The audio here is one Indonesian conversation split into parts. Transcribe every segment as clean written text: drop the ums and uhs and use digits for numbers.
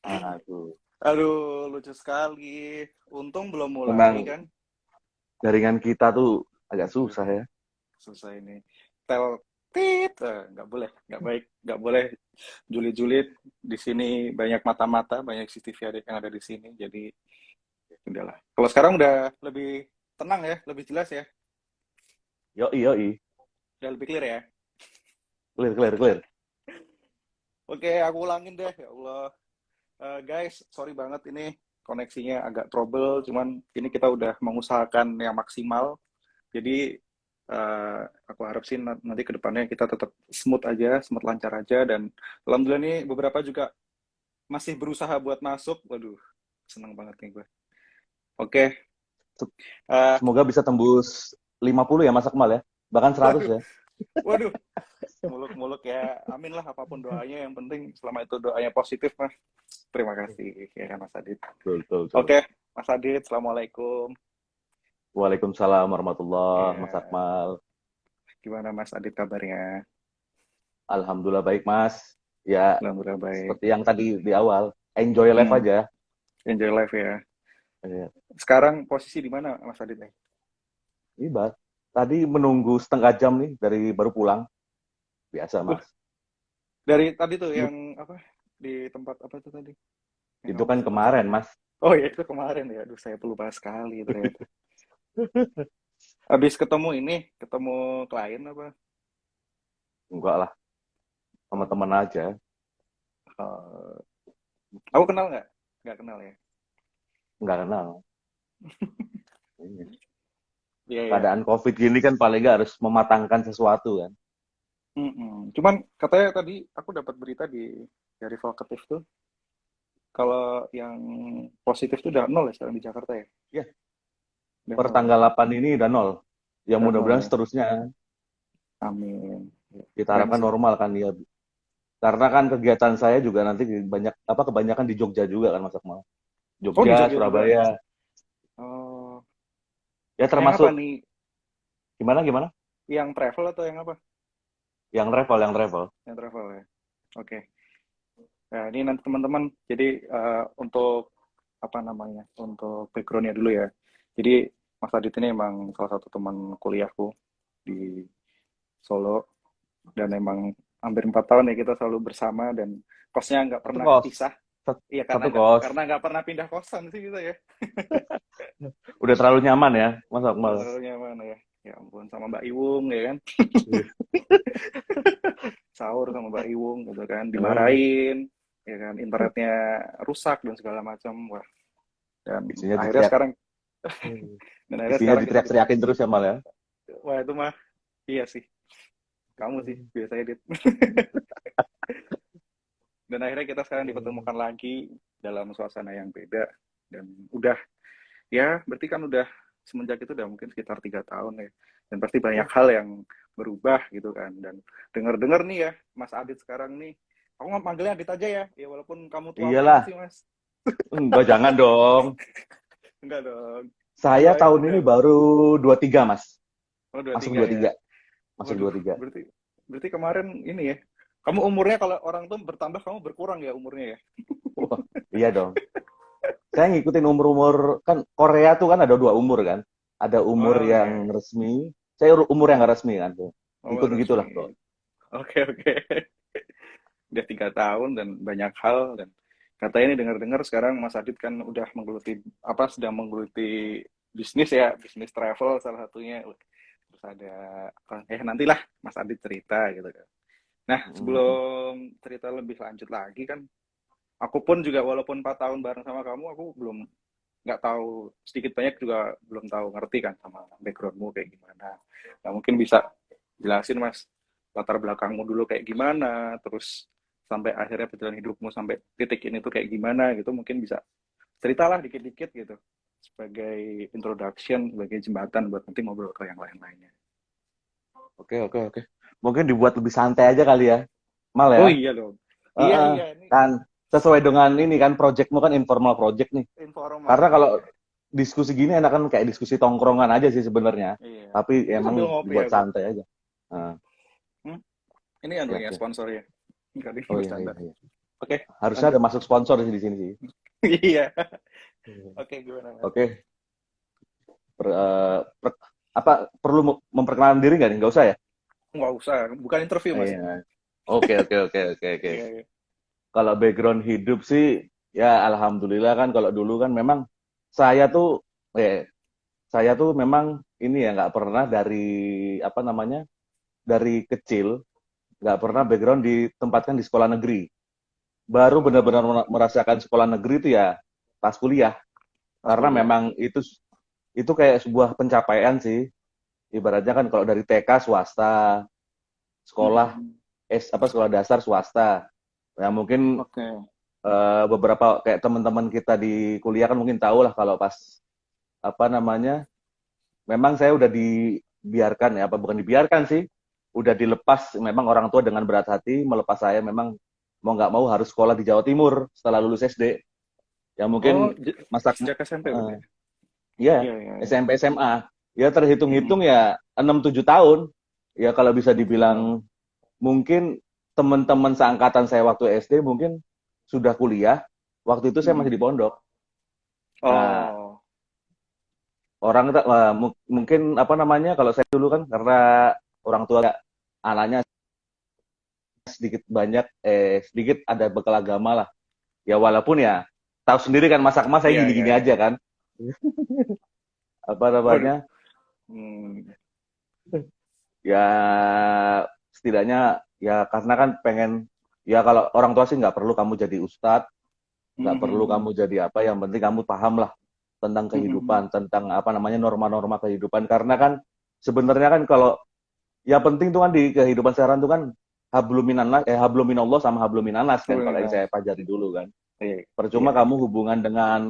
Aduh, Aduh, lucu sekali. Untung belum mulai memang kan. jaringan kita tuh agak Aduh, susah ya. susah ini. Tel tit, nggak boleh, nggak baik, nggak boleh julid-julid. Di sini banyak mata-mata, banyak CCTV yang ada di sini. Jadi udahlah. Kalau sekarang udah lebih tenang ya, lebih jelas ya, Yoi, yoi. udah lebih clear ya. Clear, clear, clear. Oke, aku ulangin deh, ya Allah. Guys, sorry banget ini koneksinya agak trouble, cuman ini kita udah mengusahakan yang maksimal. Jadi aku harap sih nanti ke depannya kita tetap smooth aja, smooth lancar aja, dan alhamdulillah nih beberapa juga masih berusaha buat masuk. Waduh, seneng banget nih gue. Oke, eh, Semoga bisa tembus 50 ya Mas Akmal ya. Bahkan 100 waduh, ya. waduh, muluk-muluk ya. Amin lah apapun doanya, yang penting selama itu doanya positif mas. Terima kasih ya kan Mas Adit. Betul, betul, betul. Oke, Mas Adit, assalamualaikum. Waalaikumsalam warahmatullahi Mas Ya, Akmal. gimana Mas Adit kabarnya? Alhamdulillah baik Mas. Ya, Alhamdulillah baik. seperti yang tadi di awal. Enjoy life Hmm, aja. enjoy life ya. Ya. Sekarang posisi di mana Mas Adit nih? Ini Bas. Tadi menunggu setengah jam nih dari baru pulang. Biasa Wah, Mas. dari tadi tuh yang apa? Di tempat apa tuh tadi? Yang Itu kamu kan sempat kemarin cerita. Mas. Oh ya itu kemarin ya. Aduh saya pelupa sekali ternyata. Habis ketemu ini, ketemu klien apa? Enggak lah, sama Oh, teman aja. eh, aku kenal nggak? Nggak kenal ya. Enggak kenal. Ini. Iya ya. Keadaan COVID gini kan paling nggak harus mematangkan sesuatu kan. Cuman katanya tadi aku dapat berita dari Volkatif tuh kalau yang positif tuh udah nol ya sekarang di Jakarta ya. Ya, Udah per nol ya. tanggal 8 ini udah nol. Ya Udah nol mudah-mudahan ya. seterusnya Amin. Ya, kita keren harapkan sih. normal kan ya. Karena kan kegiatan saya juga nanti banyak apa kebanyakan di Jogja juga kan Mas Akmal. Oh di Jogja, Jogja juga. Surabaya. Oh, Ya yang apa termasuk nih? gimana gimana? Yang travel atau yang apa? Yang travel, yang travel. Yang travel ya. Oke. Nah, ini nanti teman-teman, jadi untuk apa namanya, untuk backgroundnya dulu ya. Jadi Mas Adit ini emang salah satu teman kuliahku di Solo dan emang hampir 4 tahun ya kita selalu bersama dan kosnya nggak Satu pernah kos. kepisah. Iya Satu karena kos. nggak pernah pindah kosan sih kita ya. Udah terlalu nyaman ya, Mas Udah Akmal. terlalu nyaman ya. Ya ampun sama Mbak Iwung ya kan. Sahur sama Mbak Iwung gitu kan, Eh, dimarahin, ya kan internetnya rusak dan segala macam. Wah, dan Isinya akhirnya diteriak. sekarang dan akhirnya Isinya sekarang kita bisa, diteriak-teriakin terus ya Mal ya. wah itu mah iya sih, kamu sih biasanya Dit. Dan akhirnya kita sekarang dipertemukan lagi dalam suasana yang beda dan udah ya berarti kan udah semenjak itu udah mungkin sekitar 3 tahun ya, dan pasti banyak Oh, hal yang berubah gitu kan. Dan dengar-dengar nih ya Mas Adit sekarang nih, aku nggak manggilnya Adit aja ya, ya walaupun kamu tua banget iyalah. sih Mas. Enggak, jangan dong. Enggak dong. Saya Ayo tahun ini manggilnya apa? baru 23 Mas. Oh, dua Masuk tiga dua ya. tiga Masuk Waduh, 23. berarti berarti kemarin ini ya. Kamu umurnya kalau orang tuh bertambah, kamu berkurang ya umurnya ya? Wah, iya dong. Saya ngikutin umur-umur, kan Korea tuh kan ada dua umur kan. Ada umur Oh yang iya. resmi, saya umur yang nggak resmi kan. Oh Ikut gitulah kok. resmi. Oke oke. Udah 3 tahun dan banyak hal, dan katanya ini dengar-dengar sekarang Mas Adit kan udah menggeluti apa sedang menggeluti bisnis ya, bisnis travel salah satunya. Terus ada nantilah Mas Adit cerita gitu kan. Nah, Mm-mm. sebelum cerita lebih lanjut lagi kan, aku pun juga walaupun 4 tahun bareng sama kamu, aku belum nggak tahu, sedikit banyak juga belum tahu ngerti kan sama backgroundmu kayak gimana. Nah, mungkin bisa jelasin Mas latar belakangmu dulu kayak gimana, terus sampai akhirnya perjalanan hidupmu sampai titik ini tuh kayak gimana gitu, mungkin bisa ceritalah dikit-dikit gitu sebagai introduction, sebagai jembatan buat nanti ngobrol ke yang lain-lainnya. Oke, oke, oke. Mungkin dibuat lebih santai aja kali ya. Mal ya. Oh iya dong. Iya Heeh. iya ini Kan sesuai dengan ini kan projectmu kan informal project nih. informal Karena kalau ya. diskusi gini enak kan kayak diskusi tongkrongan aja sih sebenarnya. Iya. Tapi Ini sambil emang ngopi dibuat aku. santai aja. Nah, Hmm? Ini siap, anunya siap. sponsornya. Kali Oh iya, iya, bercanda. iya. Oke, Harusnya lanjut. ada masuk sponsor di sini sih. Iya. Oke, gimana Mas? Oke, per- eh, per- apa perlu memperkenalkan diri nggak nih? Nggak usah ya? Nggak usah, bukan interview Mas ini. Iya. Oke, oke, oke, oke, oke. Iya, iya. Kalau background hidup sih, ya alhamdulillah kan kalau dulu kan memang saya tuh, saya tuh memang ini ya nggak pernah dari apa namanya dari kecil nggak pernah Hmm. background ditempatkan di sekolah negeri. Baru benar-benar Oh, merasakan sekolah negeri itu ya pas kuliah. pas Karena kuliah. memang itu kayak sebuah pencapaian sih. Ibaratnya kan kalau dari TK swasta, sekolah Hmm. sekolah dasar swasta. Ya mungkin Oke. beberapa kayak teman-teman kita di kuliah kan mungkin tahu lah kalau pas apa namanya, memang saya udah dibiarkan ya, apa bukan dibiarkan sih, udah dilepas memang orang tua dengan berat hati melepas saya memang mau nggak mau harus sekolah di Jawa Timur setelah lulus SD. Ya Oh, mungkin masa sejak SMP berarti. ya Iya, iya, iya. SMP SMA ya Mm-mm. terhitung-hitung ya 6-7 tahun. Ya kalau bisa 6 tahun. dibilang mungkin teman-teman seangkatan saya waktu SD mungkin sudah kuliah, waktu itu saya masih Mm-mm. di pondok. Nah, Oh, mungkin apa namanya kalau saya dulu kan karena orang tua anaknya sedikit banyak sedikit ada bekal agama lah. Ya walaupun ya tahu sendiri kan masa saya iya, iya, gini-gini iya. aja kan. Apa Waduh. namanya? Hmm. Ya setidaknya ya karena kan pengen ya kalau orang tua sih nggak perlu kamu jadi ustadz, nggak perlu Mm-mm. kamu jadi apa, yang penting kamu paham lah tentang Mm-mm. kehidupan, tentang apa namanya norma-norma kehidupan. Karena kan sebenarnya kan kalau ya penting tuh kan di kehidupan seharian tuh kan habluminallah sama habluminanas kan kalau yang Alhamdulillah. saya pelajari dulu kan. Iya, iya, Percuma iya. kamu hubungan dengan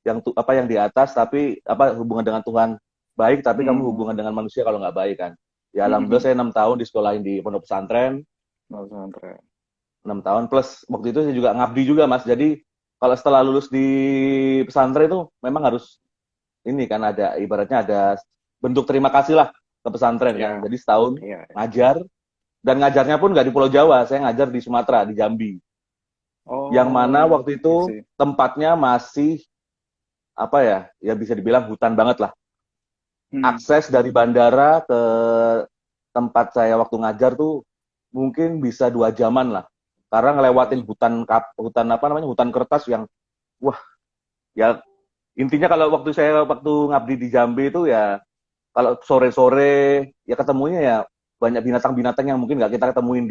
yang di atas tapi apa hubungan dengan Tuhan baik tapi kamu Mm-mm. hubungan dengan manusia kalau nggak baik kan. Ya alhamdulillah Mm-mm. saya 6 tahun di sekolahin di pondok pesantren, Nggak usah antre. 6 tahun plus waktu itu saya juga ngabdi juga Mas. Jadi kalau setelah lulus di pesantren itu memang harus ini kan ada ibaratnya ada bentuk terima kasih lah ke pesantren Iya, kan. Jadi setahun iya, iya. ngajar dan ngajarnya pun nggak di Pulau Jawa, saya ngajar di Sumatera, di Jambi. Yang mana Oh, waktu I itu see. tempatnya masih apa ya, ya bisa dibilang hutan banget lah. Hmm. Akses dari bandara ke tempat saya waktu ngajar tuh mungkin bisa 2 jaman lah. Karena ngelewatin hutan apa namanya hutan kertas yang wah ya intinya kalau waktu ngabdi di Jambi itu ya kalau sore-sore ya ketemunya ya banyak binatang-binatang yang mungkin nggak kita ketemuin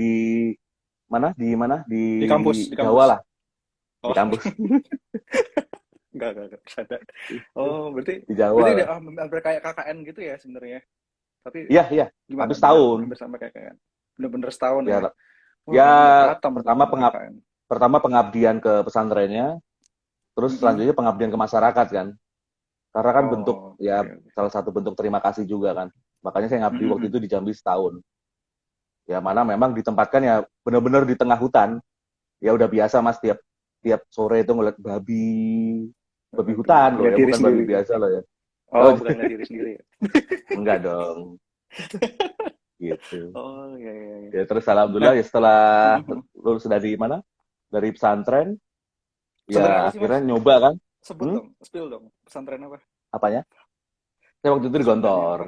mana di Di kampus, di Jawa kampus. lah di Oh, kampus enggak, bercanda. Oh, berarti di Jawa berarti udah lah. hampir kayak KKN gitu ya sebenarnya. Tapi Iya iya gimana? habis Bener, tahun hampir sama kayak KKN. Bener-bener setahun ya. ya Wah, ya aku nggak katam tuh pertama sama KKN. pengabdian ke pesantrennya, terus Mm-mm. selanjutnya pengabdian ke masyarakat kan. Karena kan bentuk Oh, ya oke, oke. salah satu bentuk terima kasih juga kan. Makanya saya ngabdi waktu Mm-mm. itu di Jambi setahun. Ya mana memang ditempatkan ya benar-benar di tengah hutan. Ya udah biasa Mas tiap tiap sore itu ngeliat babi Waduh, hutan loh lihat ya, diri bukan babi sendiri. biasa loh ya. Oh, Oh, bukan lihat diri sendiri ya. enggak dong, gitu. Oh, iya, iya, iya. Ya terus Nah, alhamdulillah ya setelah mm-mm. lulus dari mana? Dari pesantren, Pesantren ya apa sih, Mas? akhirnya nyoba kan. Sebut Hmm? dong, spill dong. Pesantren apa? Apanya? Saya waktu itu di Pesantrennya Gontor. apa?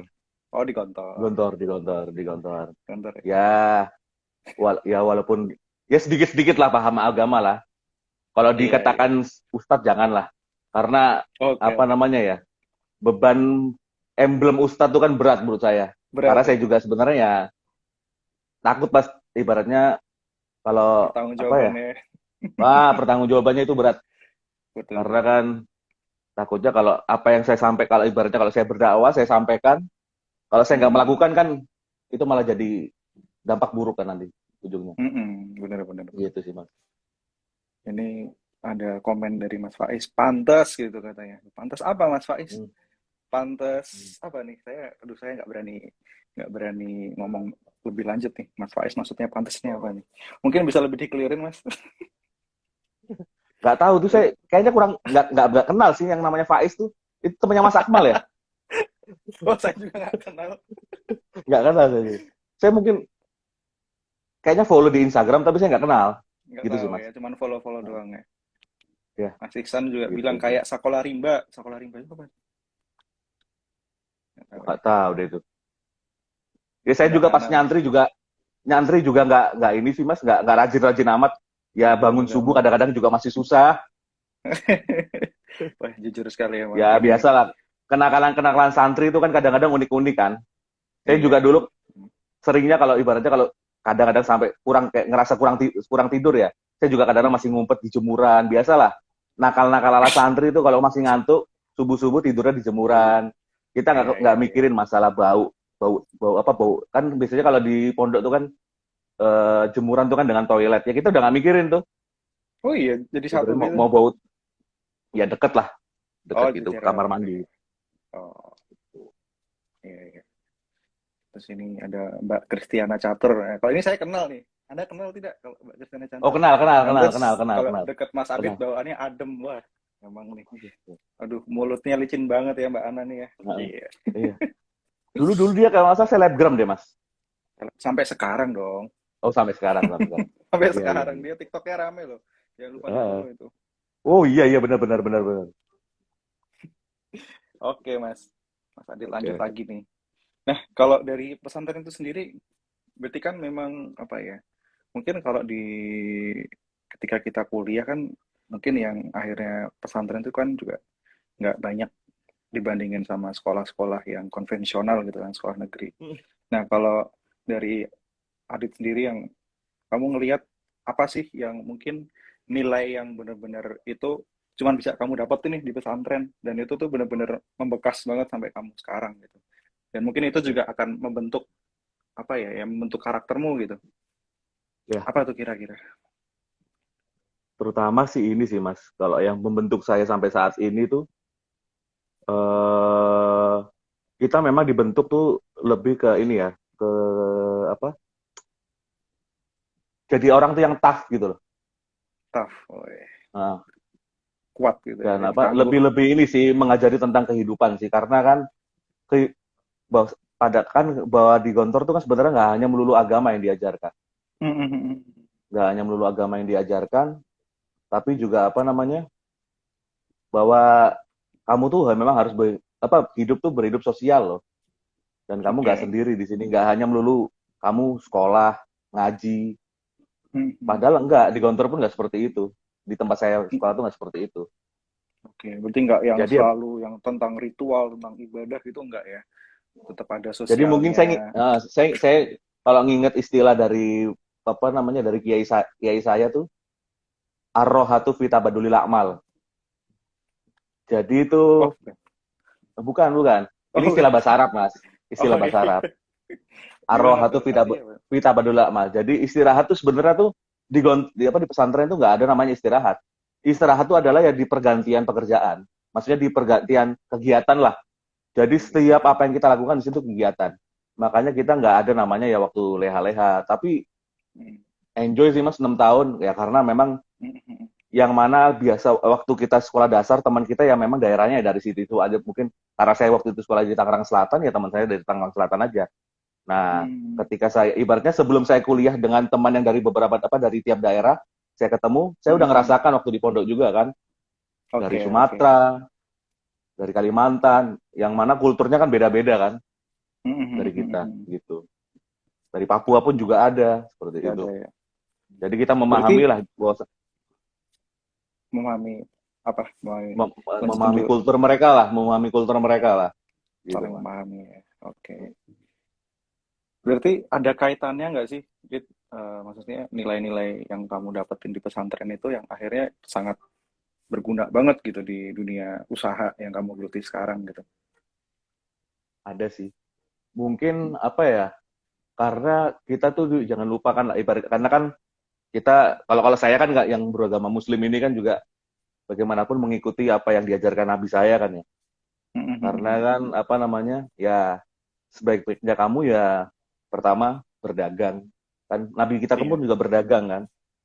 Oh, di Gontor. Di Gontor. Gontor ya. Ya, ya walaupun ya sedikit-sedikit lah paham agama lah. Kalau Iya, iya. dikatakan ustadz janganlah. Karena Oke, apa oke. namanya ya? Beban emblem ustadz itu kan berat menurut saya. Karena Berat saya ya. juga sebenarnya ya takut pas ibaratnya kalau apa ya? Pertanggungjawabannya. Wah, pertanggungjawabannya itu berat. Betul, Karena betul. kan takutnya kalau apa yang saya sampaikan, kalau ibaratnya kalau saya berdakwah, saya sampaikan, kalau saya nggak Mm-mm. melakukan kan itu malah jadi dampak buruk kan nanti ujungnya. Mm-mm. Bener, bener, bener. Gitu sih, Mas. Ini ada komen dari Mas Faiz. Pantes gitu katanya. Pantes apa Mas Faiz? Hmm. Pantes apa nih? Saya nggak berani ngomong lebih lanjut nih. Mas Faiz maksudnya pantesnya apa nih? Mungkin bisa lebih dikelirin Mas. Nggak tahu tuh saya kayaknya kurang nggak kenal sih yang namanya Faiz tuh. Itu temannya Mas Akmal ya? Oh, saya juga nggak kenal. Nggak kenal saya. Saya mungkin kayaknya follow di Instagram tapi saya nggak kenal. nggak Gitu sih tahu Mas. ya, cuman follow-follow Nah, doang ya. ya Mas Iksan juga gitu bilang sih. kayak Sakola Rimba. Sakola Rimba itu apa? Nggak tahu Nggak ya. tahu deh itu. Ya saya Mbak juga pas Ana lah. nyantri juga nggak ini sih Mas, nggak rajin-rajin amat. Ya bangun Nggak subuh mau. kadang-kadang juga masih susah. Wah, jujur sekali emang Ya ini ya. biasa lah. Kenakalan-kenakalan santri itu kan kadang-kadang unik-unik kan. Saya Iya. juga dulu seringnya kalau ibaratnya kalau kadang-kadang sampai kurang kayak ngerasa kurang tidur ya. Saya juga kadang-kadang masih ngumpet di jemuran. Biasalah. Nakal-nakal ala santri itu kalau masih ngantuk, subuh-subuh tidurnya di jemuran. Kita Iya, nggak iya, iya. mikirin masalah bau apa bau kan biasanya kalau di pondok tuh kan jemuran tuh kan dengan toilet ya kita udah nggak mikirin tuh. Oh iya, jadi satu Ibaratnya mau, gitu. mau bau ya deket lah, Oh, deket gitu ke jarak kamar gitu mandi. ya. Oh, iya, iya. Terus ini ada Mbak Kristiana Catur. Kalau ini saya kenal nih. Anda kenal tidak kalau Mbak Kristiana Oh Catur? kenal kenal kenal Pantes kenal kenal kalau kenal deket Mas Adit kenal. bawaannya adem. Wah, emang nih. Oh, gitu. Aduh, mulutnya licin banget ya Mbak Ana nih ya. Nah, Iya. iya. Dulu dulu dia kalau masa selebgram deh mas. Sampai sekarang dong. Oh sampai sekarang sampai sekarang. Sampai Iya iya sekarang iya. dia TikToknya rame loh. Jangan lupa di Heeh. follow itu. Oh iya iya benar benar benar benar. Oke Mas. Mas Adit lanjut Oke. lagi nih. Nah, kalau dari pesantren itu sendiri, berarti kan memang apa ya? Mungkin kalau di ketika kita kuliah kan, mungkin yang akhirnya pesantren itu kan juga nggak banyak dibandingin sama sekolah-sekolah yang konvensional gitu kan, sekolah negeri. Nah, kalau dari Adit sendiri yang kamu ngelihat apa sih yang mungkin nilai yang benar-benar itu cuman bisa kamu dapetin nih di pesantren dan itu tuh benar-benar membekas banget sampai kamu sekarang gitu. Dan mungkin itu juga akan membentuk apa ya, yang membentuk karaktermu gitu. Ya Apa tuh kira-kira? terutama sih ini sih mas. Kalau yang membentuk saya sampai saat ini tuh eh kita memang dibentuk tuh lebih ke ini ya ke apa? Jadi orang tuh yang tough gitu loh. Tough, oh, ya. Nah, Kuat gitu ya, dan yang apa tangguh. lebih ini sih mengajari tentang kehidupan sih karena kan ke, bahwa, bahwa di Gontor tuh kan sebenarnya nggak hanya melulu agama yang diajarkan, nggak hanya melulu agama yang diajarkan, tapi juga apa namanya bahwa kamu tuh memang harus hidup tuh berhidup sosial loh, dan kamu nggak Oke. sendiri di sini, nggak hanya melulu kamu sekolah ngaji, Mhm. padahal enggak di Gontor pun nggak seperti itu, di tempat saya sekolah tuh nggak seperti itu, Oke, berarti nggak yang jadi selalu yang tentang ritual, tentang ibadah gitu enggak ya? Tetap ada jadi mungkin sosialnya. saya kalau nginget istilah dari apa namanya dari kiai saya tuh arrohatu fi tabadulil amal. Jadi itu Oh, bukan. bukan. Oh, Ini bukan. istilah bahasa Arab, Mas. Istilah Oh, bahasa Arab. iya. Gimana Arrohatu tuh? Artinya apa? fi tabadulil amal. Jadi istirahat tuh sebenarnya tuh di pesantren tuh nggak ada namanya istirahat. Istirahat itu adalah ya di pergantian pekerjaan. Maksudnya di pergantian kegiatan lah. Jadi setiap apa yang kita lakukan di situ kegiatan. Makanya kita nggak ada namanya ya waktu leha-leha. Tapi Hmm. enjoy sih mas 6 tahun ya karena memang Hmm. yang mana biasa waktu kita sekolah dasar teman kita yang memang daerahnya dari situ itu aja mungkin karena saya waktu itu sekolah di Tangerang Selatan ya teman saya dari Tangerang Selatan aja. Nah, Hmm. ketika saya ibaratnya sebelum saya kuliah dengan teman yang dari beberapa apa dari tiap daerah saya ketemu, saya udah Hmm. ngerasakan waktu di pondok juga kan dari Oke, oke. Sumatera, dari Kalimantan, yang mana kulturnya kan beda-beda kan dari kita Hmm. gitu. Dari Papua pun juga ada seperti Nggak itu. ada ya. Jadi kita Berarti memahami lah bahwa memahami apa? Memahami lanjut memahami dulu, kultur mereka lah, memahami kultur mereka lah, gitu saling mas. memahami ya. Oke. Berarti ada kaitannya nggak sih, Dit? Maksudnya nilai-nilai yang kamu dapetin di pesantren itu yang akhirnya sangat berguna banget gitu di dunia usaha yang kamu geluti sekarang gitu. Ada sih. Mungkin apa ya? Karena kita tuh jangan lupakan lah ibarat karena kan kita kalau kalau saya kan nggak yang beragama Muslim ini kan juga bagaimanapun mengikuti apa yang diajarkan Nabi saya kan ya. Karena kan apa namanya ya sebaik-baiknya kamu ya pertama berdagang kan Nabi kita pun Iya, juga berdagang kan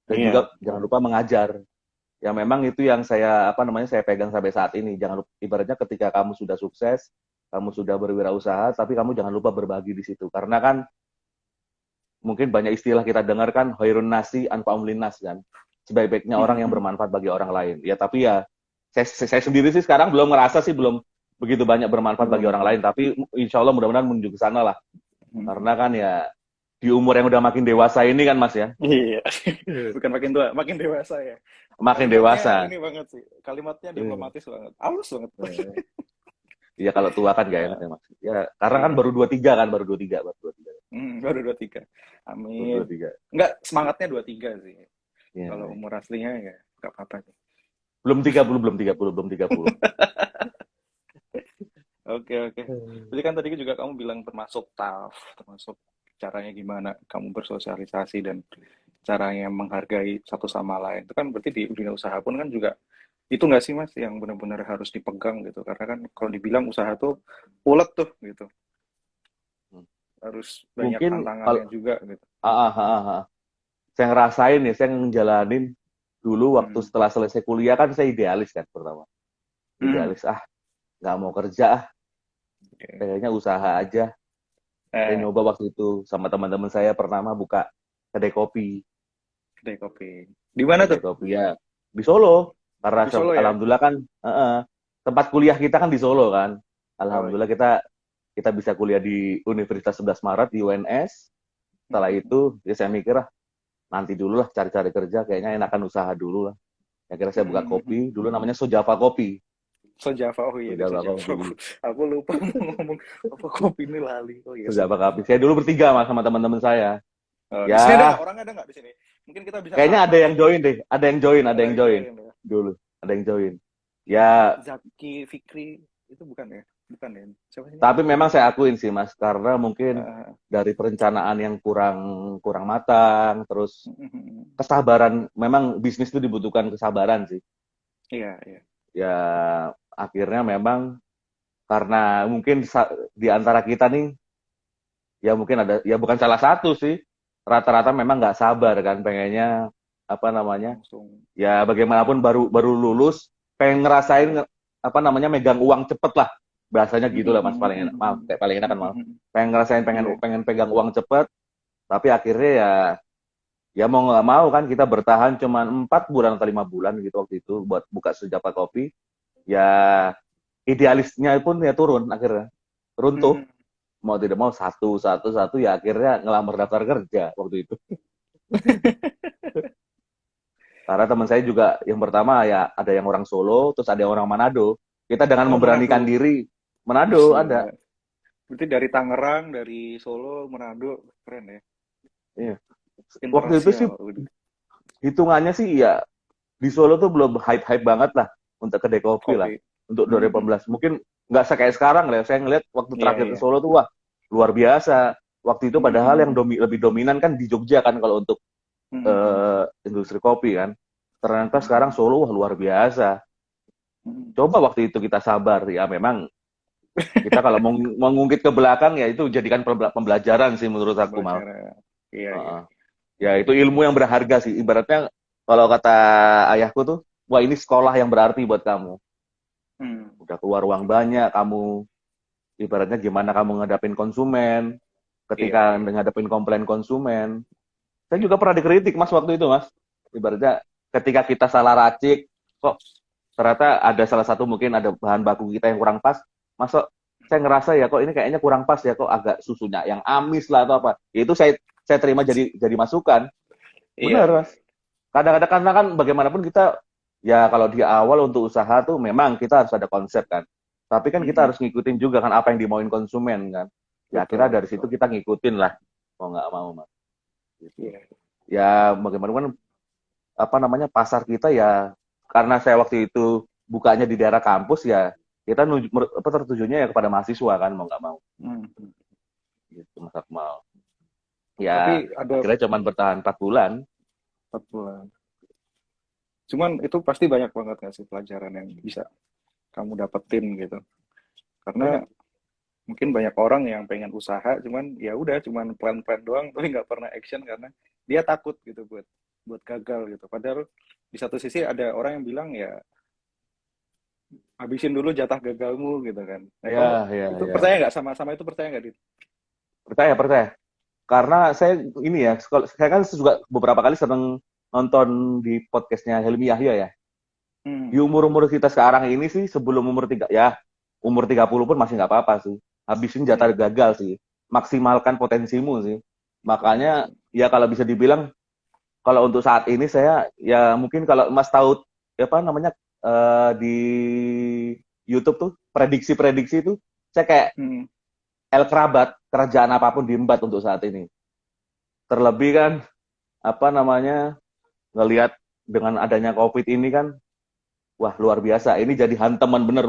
dan iya, juga jangan betul. lupa mengajar. Ya memang itu yang saya apa namanya saya pegang sampai saat ini. Jangan lupa, ibaratnya ketika kamu sudah sukses, kamu sudah berwirausaha, tapi kamu jangan lupa berbagi di situ. Karena kan mungkin banyak istilah kita dengar kan, khairun nasi anfa'um linnas kan. Sebaik-baiknya orang yang bermanfaat bagi orang lain. Ya tapi ya saya sendiri sih sekarang belum ngerasa sih belum begitu banyak bermanfaat bagi orang lain. Tapi insya Allah mudah-mudahan menuju ke sana lah. Karena kan ya di umur yang udah makin dewasa ini kan Mas ya. Iya, bukan makin tua, makin dewasa ya. Makin Kalimatnya dewasa. ini banget sih, kalimatnya diplomatis banget, halus banget. Iya kalau tua kan gak enak ya Mas. Ya karena kan Iya, baru 23 kan, baru 23, baru 23. baru 23. Baru Amin. 23. Enggak, semangatnya 23 sih. Iya. Kalau umur aslinya ya nggak apa-apa sih. Belum 30, belum 30, belum 30. Oke, oke. Jadi kan tadi juga kamu bilang termasuk tough, termasuk caranya gimana kamu bersosialisasi dan caranya menghargai satu sama lain. Itu kan berarti di dunia usaha pun kan juga itu nggak sih Mas yang benar-benar harus dipegang gitu. Karena kan kalau dibilang usaha tuh ulet tuh gitu. Harus banyak Mungkin kalau tantangannya juga gitu. ah, ah, ah, ah. Saya ngerasain ya, saya ngejalanin dulu waktu Hmm. setelah selesai kuliah kan saya idealis kan pertama. Hmm. Idealis nggak mau kerja Oke. kayaknya usaha aja. Saya Eh, nyoba waktu itu sama teman-teman saya pertama buka kedai kopi. kedai kopi. Di mana Kedai tuh? kopi ya di Solo. Karena Di Solo ya? alhamdulillah kan tempat kuliah kita kan di Solo kan. Oh Alhamdulillah iya. kita bisa kuliah di Universitas 11 Maret di UNS. Setelah itu ya saya mikir nanti dulu lah cari-cari kerja kayaknya enakan usaha dulu lah. Akhirnya saya buka kopi, dulu namanya Sojava Kopi. So Java, oh iya deh, so Sojava Java. Kopi. Aku lupa mau ngomong apa kopi ini lali. Oh iya, so Sojava Java. Kopi. Saya dulu bertiga mas sama teman-teman saya. Di sini ada Ya, nggak? Orangnya ada nggak di sini? Mungkin kita bisa kayaknya ada sapa yang gitu. join deh. Ada yang join, ada Ada yang yang join. join ya. Dulu, ada yang join. Ya, Zaki Fikri itu bukan ya? Bukan ya? Siapa sih tapi namanya? memang saya akuin sih mas, karena mungkin Eh, dari perencanaan yang kurang kurang matang, terus kesabaran. Memang bisnis itu dibutuhkan kesabaran sih. iya, iya. Ya, akhirnya memang karena mungkin di antara kita nih, ya mungkin ada, ya bukan salah satu sih. Rata-rata memang nggak sabar kan, pengennya apa namanya? Langsung. Ya bagaimanapun baru baru lulus pengen ngerasain apa namanya megang uang cepet lah bahasanya gitulah mas paling enak maaf kayak paling enak kan maaf pengen ngerasain pengen Iya. pengen pegang uang cepet tapi akhirnya ya ya mau nggak mau kan kita bertahan cuma 4 bulan atau 5 bulan gitu waktu itu buat buka Sejapa Kopi ya idealisnya pun ya turun akhirnya runtuh mau tidak mau satu satu satu ya akhirnya ngelamar daftar kerja waktu itu karena teman saya juga yang pertama ya ada yang orang Solo, terus ada yang orang Manado. Kita dengan Oh, memberanikan Manado. diri, Wih, Manado ada. gila. Berarti dari Tangerang, dari Solo, Manado, keren ya. Iya. Waktu itu sih Interrasial. Udah. hitungannya sih ya di Solo tuh belum hype-hype banget lah untuk kedai kopi lah. Kopi. Untuk Mhm. 2018. Mungkin nggak kayak sekarang lah. Saya ngeliat waktu Iya, terakhir ke iya. Solo tuh wah luar biasa. Waktu itu padahal yang Mhm. lebih dominan kan di Jogja kan kalau untuk Mhm. industri kopi kan. Ternyata sekarang Mhm. Solo wah luar biasa. Mhm. Coba waktu itu kita sabar ya memang kita kalau mau ngungkit ke belakang ya itu jadikan pembelajaran sih menurut aku mal. Pembelajaran. Iya, iya. Ya itu ilmu yang berharga sih. Ibaratnya kalau kata ayahku tuh, wah ini sekolah yang berarti buat kamu. Hmm. Udah keluar uang banyak, kamu ibaratnya gimana kamu ngadapin konsumen, Iya, ketika iya. ngadapin komplain konsumen. Saya Iya. juga pernah dikritik mas waktu itu mas. Ibaratnya ketika kita salah racik, kok ternyata ada salah satu mungkin ada bahan baku kita yang kurang pas, masuk saya ngerasa ya kok ini kayaknya kurang pas ya kok agak susunya yang amis lah atau apa. Ya, itu saya terima jadi masukan. Iya, Benar iya. mas. Kadang-kadang karena kan bagaimanapun kita ya kalau di awal untuk usaha tuh memang kita harus ada konsep kan. Tapi kan kita Mhm. harus ngikutin juga kan apa yang dimauin konsumen kan. Ya akhirnya Betul, dari situ betul. kita ngikutin lah mau nggak mau mas. Gitu. Iya. Ya bagaimanapun apa namanya pasar kita ya karena saya waktu itu bukanya di daerah kampus ya kita apa tertujunya ya kepada mahasiswa kan mau nggak mau Mhm. gitu mas Akmal ya Tapi ada akhirnya cuma bertahan 4 bulan. 4 bulan. Cuman itu pasti banyak banget nggak sih pelajaran yang bisa kamu dapetin gitu. Karena Banyak. mungkin banyak orang yang pengen usaha, cuman ya udah, cuman plan-plan doang, tapi nggak pernah action karena dia takut gitu buat gagal gitu. Padahal di satu sisi ada orang yang bilang ya habisin dulu jatah gagalmu gitu kan. Nah kamu Ya ya itu ya percaya nggak sama sama itu percaya nggak Dit? percaya percaya karena saya ini ya, saya kan juga beberapa kali seneng nonton di podcastnya Helmi Yahya ya. Di Hmm. umur-umur kita sekarang ini sih, sebelum umur 3, ya umur 30 pun masih nggak apa-apa sih. Habisin jatah Iya, gagal sih. Maksimalkan potensimu sih. Makanya potensi. ya kalau bisa dibilang, kalau untuk saat ini saya ya mungkin kalau Mas tahu apa namanya di YouTube tuh prediksi-prediksi itu, saya kayak Hmm. El Kerabat, kerajaan apapun diembat untuk saat ini. Terlebih kan apa namanya, ngelihat dengan adanya COVID ini kan, wah luar biasa. Ini jadi hantaman bener,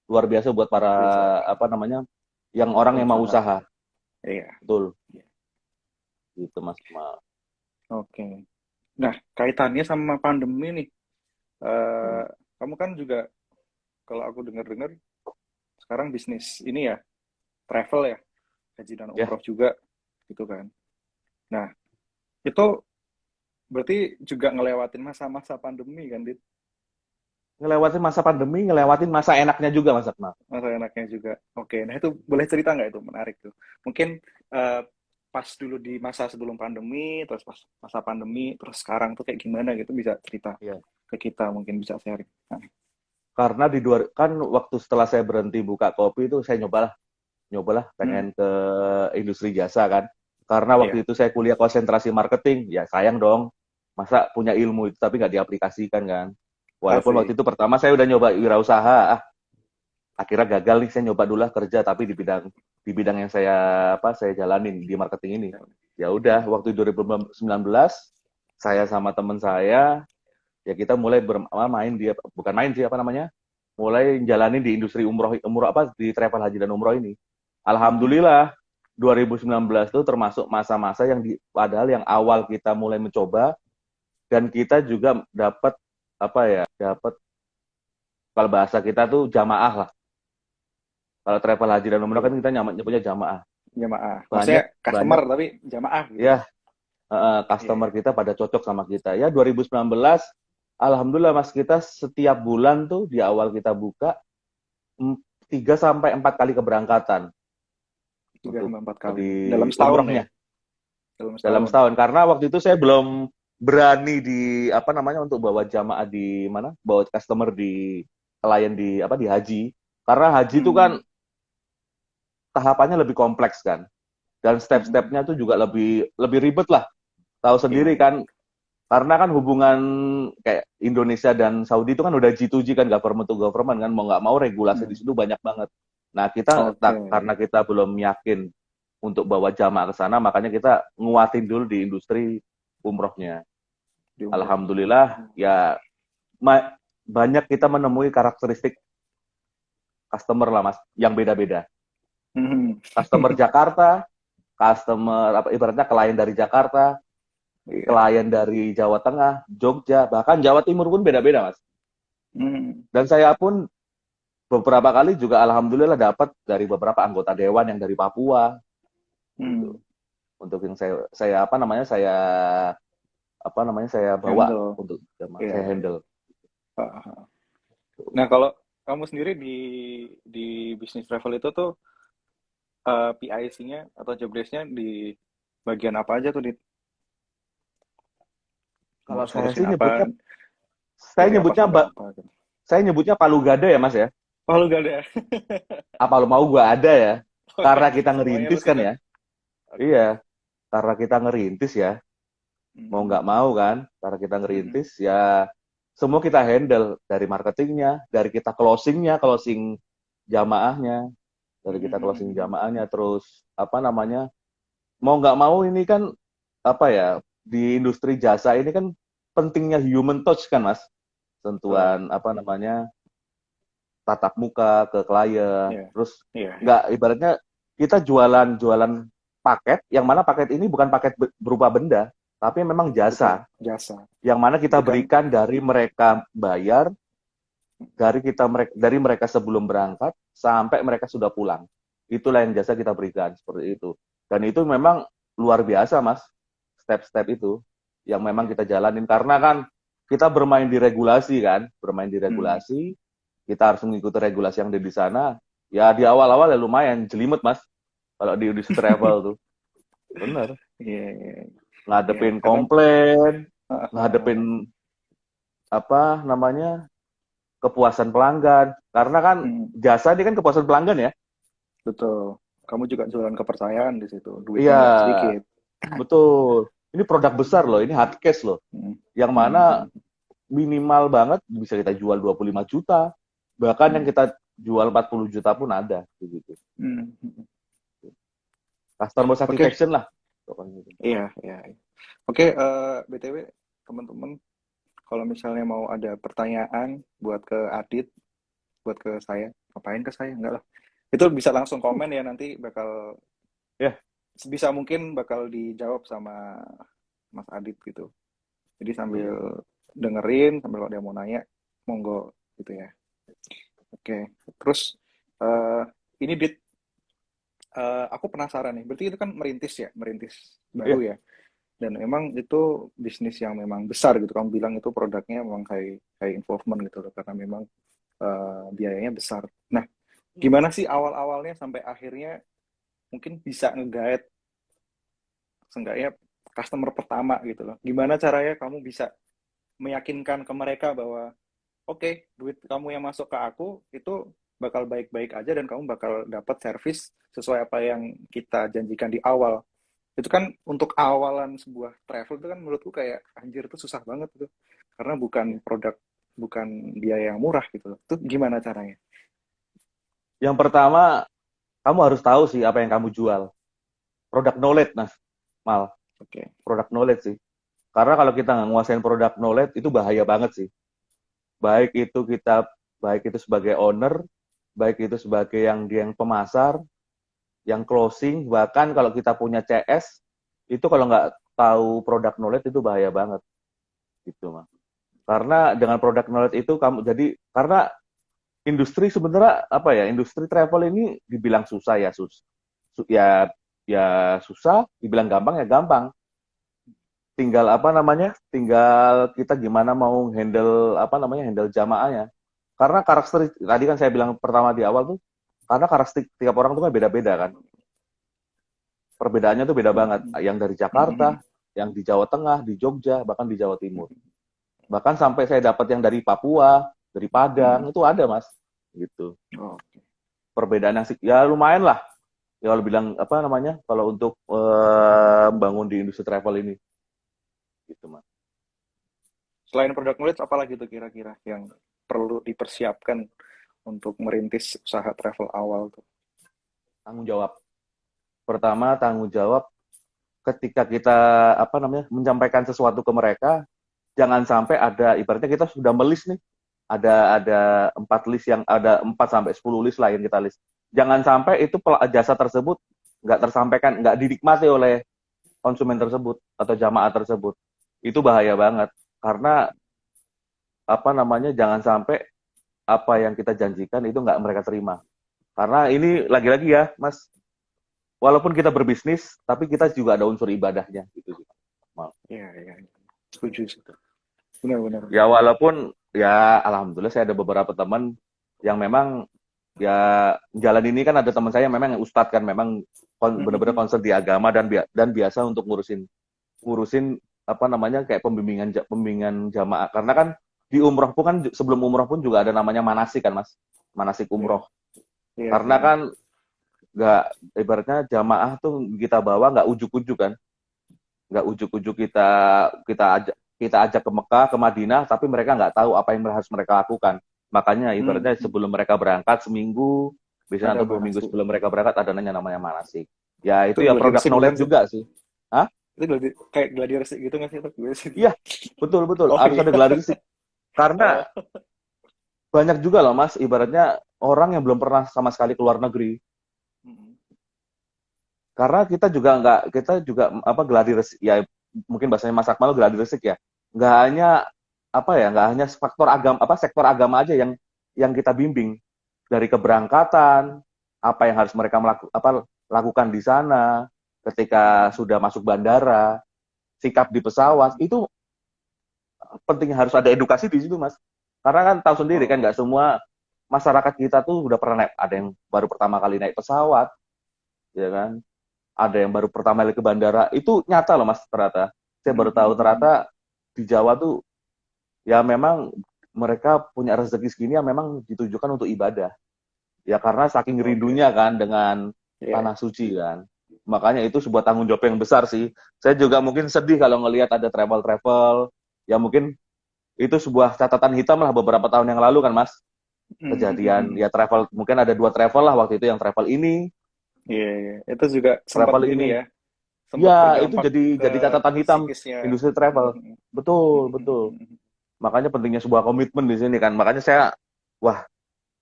luar biasa buat para Bisa. apa namanya, yang orang yang mau Pengusaha. usaha. Iya. Betul, Iya. gitu Mas Mal. Oke. Nah, kaitannya sama pandemi nih. Hmm. eh Kamu kan juga, kalau aku dengar-dengar, sekarang bisnis ini ya, travel ya, haji dan Ya, umroh juga, gitu kan. Nah, itu berarti juga ngelewatin masa-masa pandemi kan, Dit? ngelewatin masa pandemi, ngelewatin masa enaknya juga Mas Akmal. Masa enaknya juga. Oke, nah itu boleh cerita nggak itu? Menarik tuh. Mungkin eh, pas dulu di masa sebelum pandemi, terus pas masa pandemi, terus sekarang tuh kayak gimana gitu, bisa cerita Ya. ke kita, mungkin bisa sharing. Nah, Karena kan waktu setelah saya berhenti buka kopi itu, saya nyobalah hmm, pengen ke industri jasa kan. Karena iya, waktu itu saya kuliah konsentrasi marketing, ya sayang dong, masa punya ilmu itu tapi nggak diaplikasikan kan. Walaupun waktu pasti. itu pertama saya udah nyoba wirausaha, akhirnya gagal nih, saya nyoba dulu lah kerja tapi di bidang yang saya jalanin di marketing ini. Ya udah, Iya, waktu 2019 saya sama teman saya, ya kita mulai bermain dia, bukan main sih, apa namanya, mulai jalanin di industri umroh apa, di travel haji dan umroh ini. hmm, Alhamdulillah 2019 itu termasuk masa-masa yang padahal yang awal kita mulai mencoba, dan kita juga dapat apa ya, dapat, kalau bahasa kita tuh jamaah lah. Kalau travel haji dan umroh kan iya, kita nyebutnya jamaah. jamaah. Maksudnya Banyak customer banyak tapi jamaah gitu. ya, customer Iya, kita pada cocok sama kita. Ya 2019, alhamdulillah Mas, kita setiap bulan tuh di awal kita buka 3 sampai 4 kali keberangkatan tiga untuk sampai empat kali di dalam setahun ya, umrohnya dalam dalam setahun. setahun. Karena waktu itu saya belum berani di apa namanya untuk bawa jamaah di mana, bawa customer di klien di apa, di haji. Karena haji itu kan Hmm, tahapannya lebih kompleks kan, dan hmm, step-stepnya tuh juga lebih lebih ribet lah. Tahu iya, sendiri iya. kan, karena kan hubungan kayak Indonesia dan Saudi itu kan udah G2G kan, government to government kan, mau nggak mau regulasi di Hmm. situ banyak banget. Nah kita Oke, karena kita belum yakin untuk bawa jamaah ke sana, makanya kita nguatin dulu di industri umrohnya. di umrohnya. Alhamdulillah ya, banyak kita menemui karakteristik customer lah Mas, yang beda-beda. Hmm. Customer Jakarta, customer apa, ibaratnya klien dari Jakarta, Iya. klien dari Jawa Tengah, Jogja, bahkan Jawa Timur pun beda-beda Mas. Hmm. Dan saya pun beberapa kali juga alhamdulillah dapat dari beberapa anggota dewan yang dari Papua gitu. Hmm. Untuk yang saya bawa Handle. untuk jamaah, Iya, saya iya. handle. Ah. Nah, kalau kamu sendiri di bisnis travel itu tuh PIC-nya atau job desk-nya di bagian apa aja tuh, di Kalau ngurus saya ngurusin sih apa, nyebutnya, saya dari apa nyebutnya sampai apa gitu. saya nyebutnya palu gada ya Mas ya. Oh, lu gak ada. Apa lu mau gua ada ya? Oke, Karena kita semuanya lu ngerintis kan sikat. ya. Oke. Iya, karena kita ngerintis ya, mau Hmm. nggak mau kan, karena kita Hmm. ngerintis ya, semua kita handle, dari marketingnya, dari kita closingnya, closing jamaahnya, dari kita closing Hmm. jamaahnya, terus apa namanya, mau nggak mau ini kan apa ya, di industri jasa ini kan pentingnya human touch kan Mas, Betul. sentuhan apa namanya, tatap muka ke klien, Iya, terus iya, iya. nggak, ibaratnya kita jualan paket, yang mana paket ini bukan paket berupa benda, tapi memang Betul. jasa, Jasa. yang mana kita Jadi kan, berikan dari mereka bayar, dari mereka sebelum berangkat sampai mereka sudah pulang. Itulah yang jasa kita berikan seperti itu. Dan itu memang luar biasa Mas, step-step itu yang memang kita jalanin, karena kan kita bermain di regulasi kan, bermain di hmm, regulasi, kita harus mengikuti regulasi yang ada di sana. Ya di awal-awal ya lumayan jelimet Mas, kalau di industri travel tuh. bener. Iya, iya, iya. Ngadepin Karena komplain, uh, ngadepin uh, apa namanya kepuasan pelanggan. Karena kan hmm, jasa ini kan kepuasan pelanggan ya. betul. Kamu juga jualan kepercayaan di situ. Iya, Duitnya nggak sedikit. betul. Ini produk besar loh, ini hard case loh. Hmm, Yang hmm, mana hmm, minimal banget bisa kita jual 25 juta. Bahkan yang hmm, kita jual 40 juta pun ada gitu. hmm, hmm. Customer Oke, satisfaction lah. Pokoknya gitu. iya, iya. Iya. Oke, BTW teman-teman, kalau misalnya mau ada pertanyaan buat ke Adit, buat ke saya, ngapain ke saya? Enggak lah. Itu bisa langsung komen ya, nanti bakal Ya, sebisa mungkin bakal dijawab sama Mas Adit gitu. Jadi sambil iya. dengerin, sambil kalau dia mau nanya, monggo gitu ya. Oke, terus eh ini Dit, aku penasaran nih. Berarti itu kan merintis ya, merintis baru Iya, ya. Dan memang itu bisnis yang memang besar gitu. Kamu bilang itu produknya memang high high involvement gitu loh, karena memang biayanya besar. Nah, gimana sih awal-awalnya sampai akhirnya mungkin bisa nge-guide seenggaknya customer pertama gitu loh. Gimana caranya kamu bisa meyakinkan ke mereka bahwa oke, duit kamu yang masuk ke aku itu bakal baik-baik aja dan kamu bakal dapat servis sesuai apa yang kita janjikan di awal. Itu kan untuk awalan sebuah travel itu kan menurutku kayak anjir itu susah banget itu. Karena bukan iya. produk, bukan biaya yang murah gitu loh. Itu gimana caranya? Yang pertama, kamu harus tahu sih apa yang kamu jual. Product knowledge, Mas. Mal. Oke. Product knowledge sih. Karena kalau kita nggak nguasain product knowledge, itu bahaya banget sih. Baik itu kita, baik itu sebagai owner, baik itu sebagai yang pemasar, yang closing, bahkan kalau kita punya CS, itu kalau nggak tahu product knowledge itu bahaya banget. Gitu, Mas. Karena dengan product knowledge itu kamu jadi karena industri sebenarnya apa ya industri travel ini dibilang susah ya ya ya susah dibilang gampang ya gampang tinggal apa namanya tinggal kita gimana mau handle apa namanya handle jamaahnya karena karakter tadi kan saya bilang pertama di awal tuh karena karakteristik tiap orang tuh kan beda-beda kan perbedaannya tuh beda banget yang dari Jakarta yang di Jawa Tengah di Jogja bahkan di Jawa Timur bahkan sampai saya dapat yang dari Papua dari Padang itu ada mas gitu Oh, perbedaan yang ya lumayan lah ya kalau bilang apa namanya kalau untuk bangun di industri travel ini gitu mas selain produk knowledge, apa lagi tuh kira-kira yang perlu dipersiapkan untuk merintis usaha travel awal tuh? tanggung jawab pertama tanggung jawab ketika kita apa namanya menyampaikan sesuatu ke mereka jangan sampai ada ibaratnya kita sudah melis nih ada 4 list yang ada 4 sampai 10 list lah yang kita list jangan sampai itu jasa tersebut nggak tersampaikan nggak dinikmati oleh konsumen tersebut atau jamaah tersebut itu bahaya banget karena apa namanya jangan sampai apa yang kita janjikan itu nggak mereka terima karena ini lagi-lagi ya mas walaupun kita berbisnis tapi kita juga ada unsur ibadahnya gitu sih Iya, iya, iya. Setuju sih. Benar-benar. ya walaupun ya alhamdulillah saya ada beberapa teman yang memang ya jalan ini kan ada teman saya memang yang ustadz kan memang benar-benar concern di agama dan biasa untuk ngurusin ngurusin apa namanya kayak pembimbingan jamaah karena kan di umroh pun kan sebelum umroh pun juga ada namanya manasik kan mas manasik Iya, umroh iya, karena iya. kan nggak ibaratnya jamaah tuh kita bawa nggak ujuk-ujuk kan nggak ujuk-ujuk kita ajak ke Mekah ke Madinah tapi mereka nggak tahu apa yang harus mereka lakukan makanya Hmm, ibaratnya sebelum mereka berangkat seminggu biasanya ada atau 2 minggu manasik. sebelum mereka berangkat ada namanya manasik ya Itu itu ya gladi produk resik bukan knowledge sih? juga sih Hah? Itu kayak gladi resik gitu nggak sih? Itu gladi resik. Iya betul betul Oh harus iya. ada gelar fisik karena Oh. banyak juga loh mas ibaratnya orang yang belum pernah sama sekali keluar negeri Mm-mm. karena kita juga apa gladi resik ya mungkin bahasanya Mas Akmal gladi resik ya nggak hanya apa ya nggak hanya faktor agama apa sektor agama aja yang kita bimbing dari keberangkatan apa yang harus mereka lakukan di sana ketika sudah masuk bandara sikap di pesawat itu penting harus ada edukasi di situ mas karena kan tahu sendiri kan Oh. nggak semua masyarakat kita tuh udah pernah naik ada yang baru pertama kali naik pesawat ya kan ada yang baru pertama kali ke bandara. Itu nyata loh Mas ternyata. Saya baru tahu ternyata di Jawa tuh ya memang mereka punya rezeki segini yang memang ditujukan untuk ibadah. Ya karena saking Oke. rindunya kan dengan Iya. tanah suci kan. Makanya itu sebuah tanggung jawab yang besar sih. Saya juga mungkin sedih kalau ngelihat ada travel-travel. Ya mungkin itu sebuah catatan hitam lah beberapa tahun yang lalu kan Mas. Kejadian ya travel, mungkin ada 2 travel lah waktu itu, yang travel ini, Iya, iya. Itu juga sempat travel ini ini. ya, sempat Ya itu berdampak jadi ke catatan hitam psikisnya. industri travel. Betul, betul. Makanya pentingnya sebuah komitmen di sini kan. Makanya saya, wah,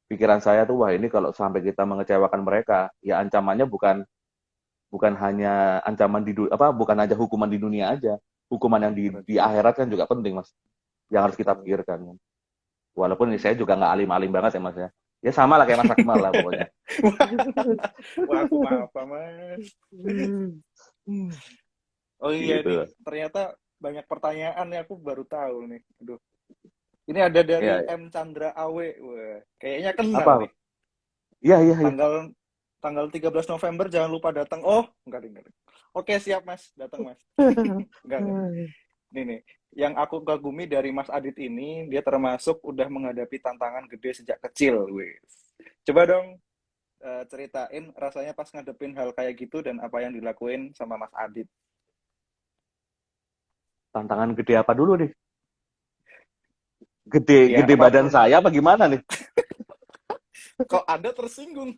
pikiran saya tuh, wah ini kalau sampai kita mengecewakan mereka, ya ancamannya bukan bukan hanya ancaman bukan aja hukuman di dunia aja, hukuman yang di Betul. akhirat kan juga penting mas, yang harus kita Betul. pikirkan. Walaupun ini saya juga nggak alim-alim banget ya mas ya, ya sama lah kayak Mas Akmal lah pokoknya. Wah, aku maaf, Pak, Mas. Oh iya nih, Gitu. ternyata banyak pertanyaan nih, aku baru tahu nih. Aduh. Ini ada dari Ya, M. Chandra Awe. Wah, kayaknya kenal apa? nih. Iya, iya, iya. Tanggal tanggal 13 November jangan lupa datang. Oh, enggak deh, enggak deh. Oke, siap Mas, datang Mas. Enggak deh. Nih nih, yang aku kagumi dari Mas Adit ini, dia termasuk udah menghadapi tantangan gede sejak kecil, wes. Coba dong ceritain rasanya pas ngadepin hal kayak gitu dan apa yang dilakuin sama Mas Adit. Tantangan gede apa dulu nih? Gede, Ya, gede badan apapun. saya apa gimana nih? Kok Anda tersinggung?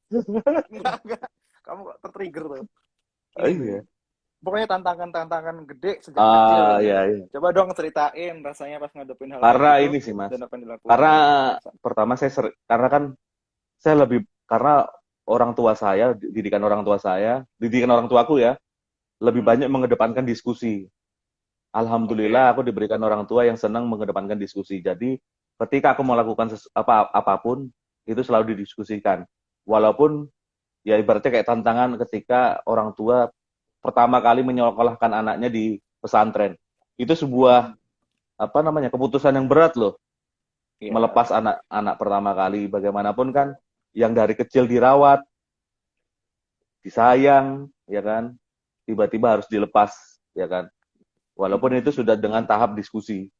Enggak. Kamu kok tertrigger tuh. Oh, Ini nih. iya. Pokoknya tantangan-tantangan gede sejak kecil Ah, nih. iya, iya. Coba dong ceritain rasanya pas ngadepin hal kayak Karena gitu ini sih mas, dan apa yang karena dilakuin. pertama karena kan saya lebih, karena orang tua saya, didikan orang tuaku ya, lebih Hmm, banyak mengedepankan diskusi. Alhamdulillah oke. aku diberikan orang tua yang senang mengedepankan diskusi. Jadi ketika aku melakukan apapun itu selalu didiskusikan. Walaupun ya ibaratnya kayak tantangan ketika orang tua pertama kali menyekolahkan anaknya di pesantren. Itu sebuah Hmm, apa namanya keputusan yang berat loh. ya, Melepas anak-anak pertama kali, bagaimanapun kan yang dari kecil dirawat, disayang, ya kan, tiba-tiba harus dilepas, ya kan. Walaupun itu sudah dengan tahap diskusi.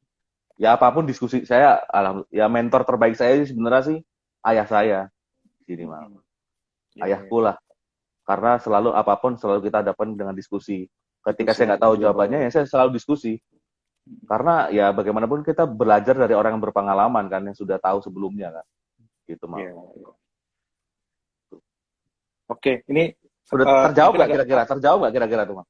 Ya apapun diskusi saya, ya mentor terbaik saya sebenarnya sih ayah saya, gini mah, ya, ya. ayahku lah. Karena selalu apapun selalu kita hadapan dengan diskusi. Ketika Diskusi, saya nggak tahu jawabannya, betul. ya saya selalu diskusi. Karena ya bagaimanapun kita belajar dari orang yang berpengalaman kan, yang sudah tahu sebelumnya kan, gitu mah. Ya, ya. Oke, ini Udah terjawab mungkin nggak agak kira-kira? Terjawab nggak kira-kira tuh, Mas?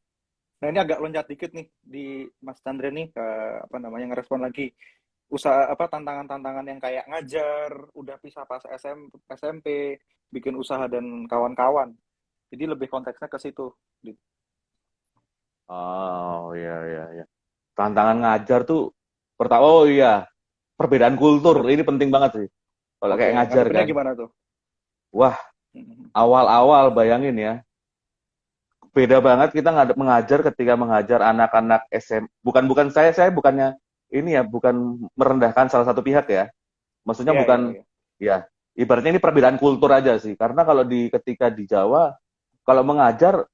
nah ini agak loncat dikit nih di Mas Chandra nih ke apa namanya ngerespon lagi usaha apa tantangan-tantangan yang kayak ngajar, udah pisah pas SMP, bikin usaha dan kawan-kawan. Jadi lebih konteksnya ke situ. Oh iya iya iya. Tantangan ngajar tuh pertama, oh iya, perbedaan kultur Ngadep, ini penting banget sih. Kalau oke, kayak ngajar ngadepinnya kan, gimana tuh? wah awal-awal bayangin ya, beda banget kita mengajar ketika mengajar anak-anak SM. Bukan saya bukannya ini ya, bukan merendahkan salah satu pihak ya. Maksudnya Iya, iya, bukan iya. ya, ibaratnya ini perbedaan kultur aja sih. Karena kalau ketika di Jawa, kalau mengajar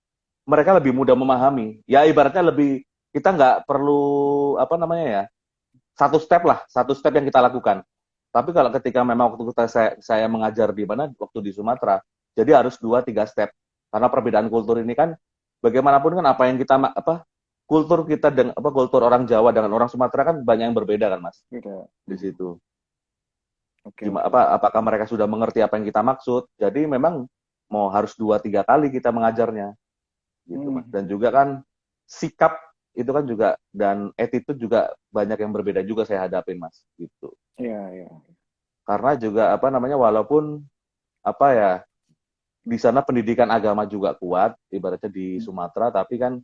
mereka lebih mudah memahami. Ya ibaratnya lebih, kita nggak perlu apa namanya ya, satu step yang kita lakukan. Tapi kalau ketika memang waktu saya mengajar di mana, waktu di Sumatera, jadi harus 2-3 step. Karena perbedaan kultur ini kan, bagaimanapun kan apa yang kita kultur kita dengan kultur orang Jawa dengan orang Sumatera kan banyak yang berbeda kan mas Gitu. di situ. Oke, Gimana, oke. apakah mereka sudah mengerti apa yang kita maksud? Jadi memang mau harus 2-3 kali kita mengajarnya gitu mas. Hmm. Dan juga kan sikap itu kan juga, dan attitude juga banyak yang berbeda juga saya hadapin mas gitu. Iya, iya. Karena juga apa namanya, walaupun apa ya, di sana pendidikan agama juga kuat ibaratnya di Sumatera, tapi kan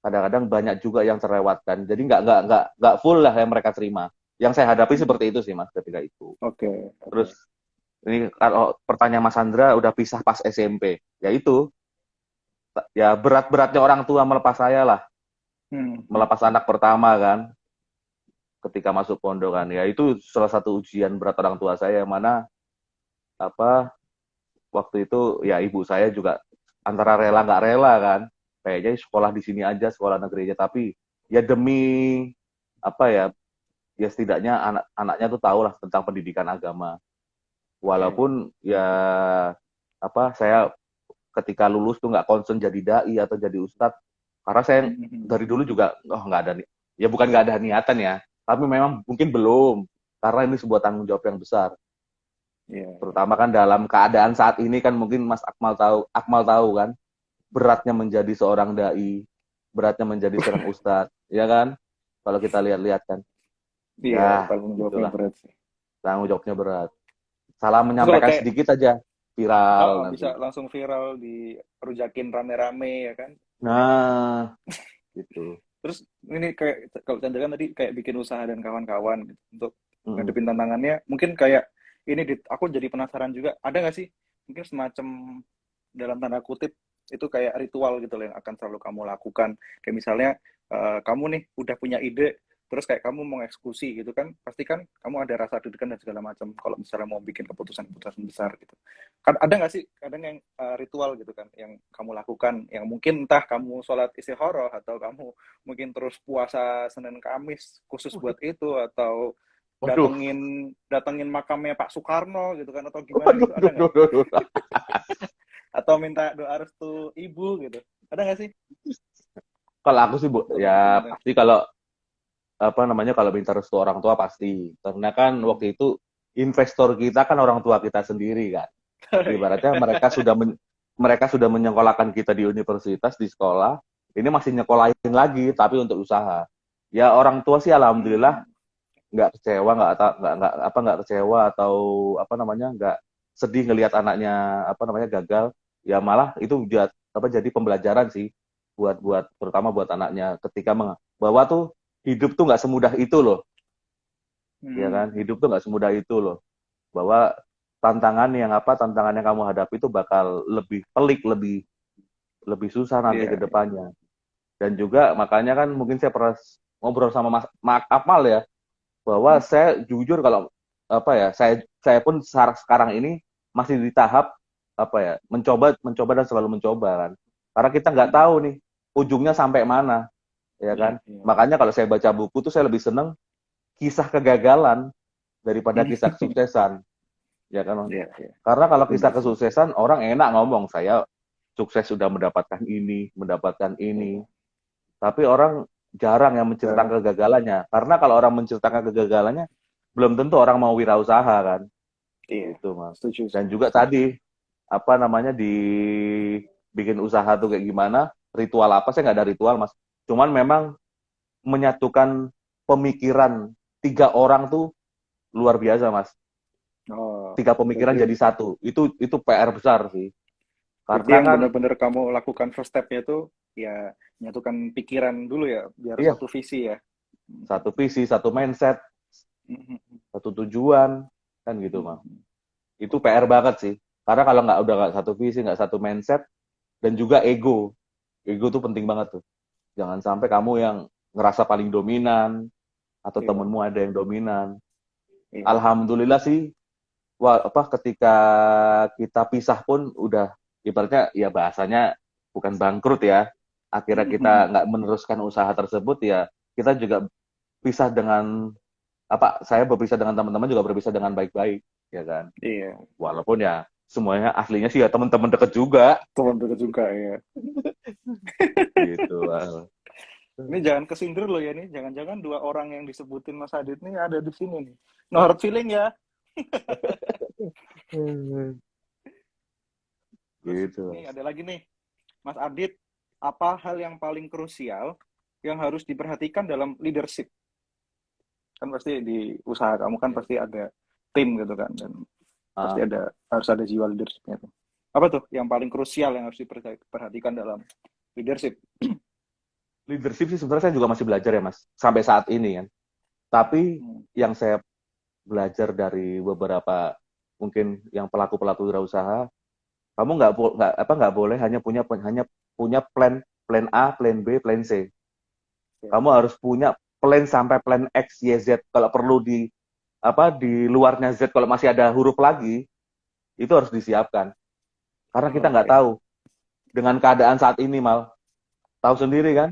kadang-kadang banyak juga yang terlewatkan. Jadi nggak full lah yang mereka terima. Yang saya hadapi seperti itu sih mas ketika itu. Oke, Terus oke. ini kalau pertanyaan Mas Andra udah pisah pas SMP, ya itu ya berat-beratnya orang tua melepas saya lah, Hmm. melepas anak pertama kan, ketika masuk pondok kan, ya itu salah satu ujian berat orang tua saya, yang mana apa waktu itu ya ibu saya juga antara rela nggak rela kan, kayaknya sekolah di sini aja, sekolah negeri aja, tapi ya demi apa ya, ya setidaknya anak-anaknya tuh tahu lah tentang pendidikan agama. Iya, iya. Walaupun ya apa, saya ketika lulus tuh nggak concern jadi dai atau jadi ustadz, karena saya dari dulu juga oh nggak ada ya bukan nggak ada niatan ya, tapi memang mungkin belum, karena ini sebuah tanggung jawab yang besar, Iya, iya. terutama kan dalam keadaan saat ini kan, mungkin Mas Akmal tahu kan beratnya menjadi seorang dai, beratnya menjadi seorang ustadz, ya kan, kalau kita lihat-lihat kan, Iya, ya tanggung jawabnya itulah, berat sih. tanggung jawabnya berat, salah Terus kalau menyampaikan kayak sedikit aja viral bisa nanti. langsung viral di rujakin rame-rame ya kan. Nah gitu. Terus ini kayak kalau Chandra kan tadi kayak bikin usaha dan kawan-kawan gitu, untuk Mm-mm. ngadepin tantangannya. Mungkin kayak ini aku jadi penasaran juga, ada nggak sih mungkin semacam dalam tanda kutip itu kayak ritual gitu loh yang akan selalu kamu lakukan. Kayak misalnya kamu nih udah punya ide, terus kayak kamu mau eksekusi gitu kan, pasti kan kamu ada rasa deg-degan dan segala macam kalau misalnya mau bikin keputusan-keputusan besar gitu. Kan ada nggak sih kadang yang ritual gitu kan yang kamu lakukan, yang mungkin entah kamu sholat istikharah atau kamu mungkin terus puasa Senin Kamis khusus buat itu, atau Waduh, datengin datengin makamnya Pak Soekarno gitu kan, atau gimana waduh, gitu, ada waduh, nggak? waduh, waduh. Atau minta doa restu ibu gitu, ada nggak sih Kalau aku sih, Bu, untuk ngadepin ya itu? pasti kalau apa namanya, kalau minta restu orang tua pasti. Karena kan Hmm. waktu itu investor kita kan orang tua kita sendiri kan. Ibaratnya mereka sudah menyekolahkan kita di universitas, di sekolah. Ini masih nyekolahin lagi, tapi untuk usaha. Ya orang tua sih alhamdulillah Hmm. nggak kecewa, nggak kecewa atau apa namanya, nggak sedih ngelihat anaknya apa namanya gagal. Ya malah itu jadi pembelajaran sih buat terutama buat anaknya, ketika bahwa tuh hidup tuh nggak semudah itu loh, ya Hmm. kan, hidup tuh nggak semudah itu loh, bahwa tantangan yang kamu hadapi itu bakal lebih pelik, lebih lebih susah nanti Iya, ke iya. depannya. Dan juga makanya kan mungkin saya pernah ngobrol sama Mas Akmal ya, bahwa Hmm. saya jujur kalau apa ya, saya pun sekarang ini masih di tahap apa ya, mencoba mencoba dan selalu mencoba kan, karena kita nggak Hmm. tahu nih ujungnya sampai mana, ya Iya, kan. iya. Makanya kalau saya baca buku tuh saya lebih seneng kisah kegagalan daripada Hmm. kisah kesuksesan, ya kan. Iya, iya. Karena kalau kisah Bener sih. kesuksesan orang enak ngomong, saya sukses sudah mendapatkan ini, mendapatkan ini, Iya. tapi orang jarang yang Jarang. menceritakan kegagalannya. Karena kalau orang menceritakan kegagalannya, belum tentu orang mau wirausaha kan. Iya. Gitu, Mas. Setuju sih. Dan juga Setuju. tadi, apa namanya, bikin usaha tuh kayak gimana, ritual apa, saya nggak ada ritual, Mas. Cuman memang menyatukan pemikiran 3 orang tuh luar biasa, Mas. Oh, 3 pemikiran berarti jadi satu. Itu PR besar sih. berarti Karena yang kan, benar-benar kamu lakukan first step-nya itu ya menyatukan pikiran dulu ya, biar iya, satu visi ya. satu visi, satu mindset, Mhm. satu tujuan, kan gitu, Mas. Mhm. Itu PR banget sih. Karena kalau udah nggak satu visi, nggak satu mindset, dan juga ego. Ego tuh penting banget tuh. Jangan sampai kamu yang ngerasa paling dominan, atau Iya, temenmu ada yang dominan. iya. Alhamdulillah sih, ketika kita pisah pun udah, ibaratnya ya bahasanya bukan bangkrut ya. Akhirnya kita Mhm. nggak meneruskan usaha tersebut, ya kita juga pisah dengan saya berpisah dengan teman-teman juga berpisah dengan baik-baik, ya kan. Iya, Walaupun ya semuanya aslinya sih ya teman-teman deket juga, teman dekat juga ya. gitu. Ini jangan kesindir loh ya nih, jangan-jangan dua orang yang disebutin Mas Adit nih ada di sini nih. No hard feeling ya. Terus Gitu, nih Mas. ada lagi nih, Mas Adit, apa hal yang paling krusial yang harus diperhatikan dalam leadership? Kan pasti di usaha kamu kan pasti ada tim gitu kan, dan pasti Ah, harus ada jiwa leadershipnya tuh. Apa tuh yang paling krusial yang harus diperhatikan dalam leadership? leadership sih sebenarnya saya juga masih belajar ya, Mas, sampai saat ini kan. Tapi Hmm. yang saya belajar dari beberapa mungkin yang pelaku-pelaku wirausaha, kamu nggak boleh hanya punya plan A, plan B, plan C. Ya. Kamu harus punya plan sampai plan X, Y, Z. Kalau perlu di luarnya Z, kalau masih ada huruf lagi, itu harus disiapkan. Karena kita nggak Oke. tahu dengan keadaan saat ini, Mal. Tahu sendiri kan,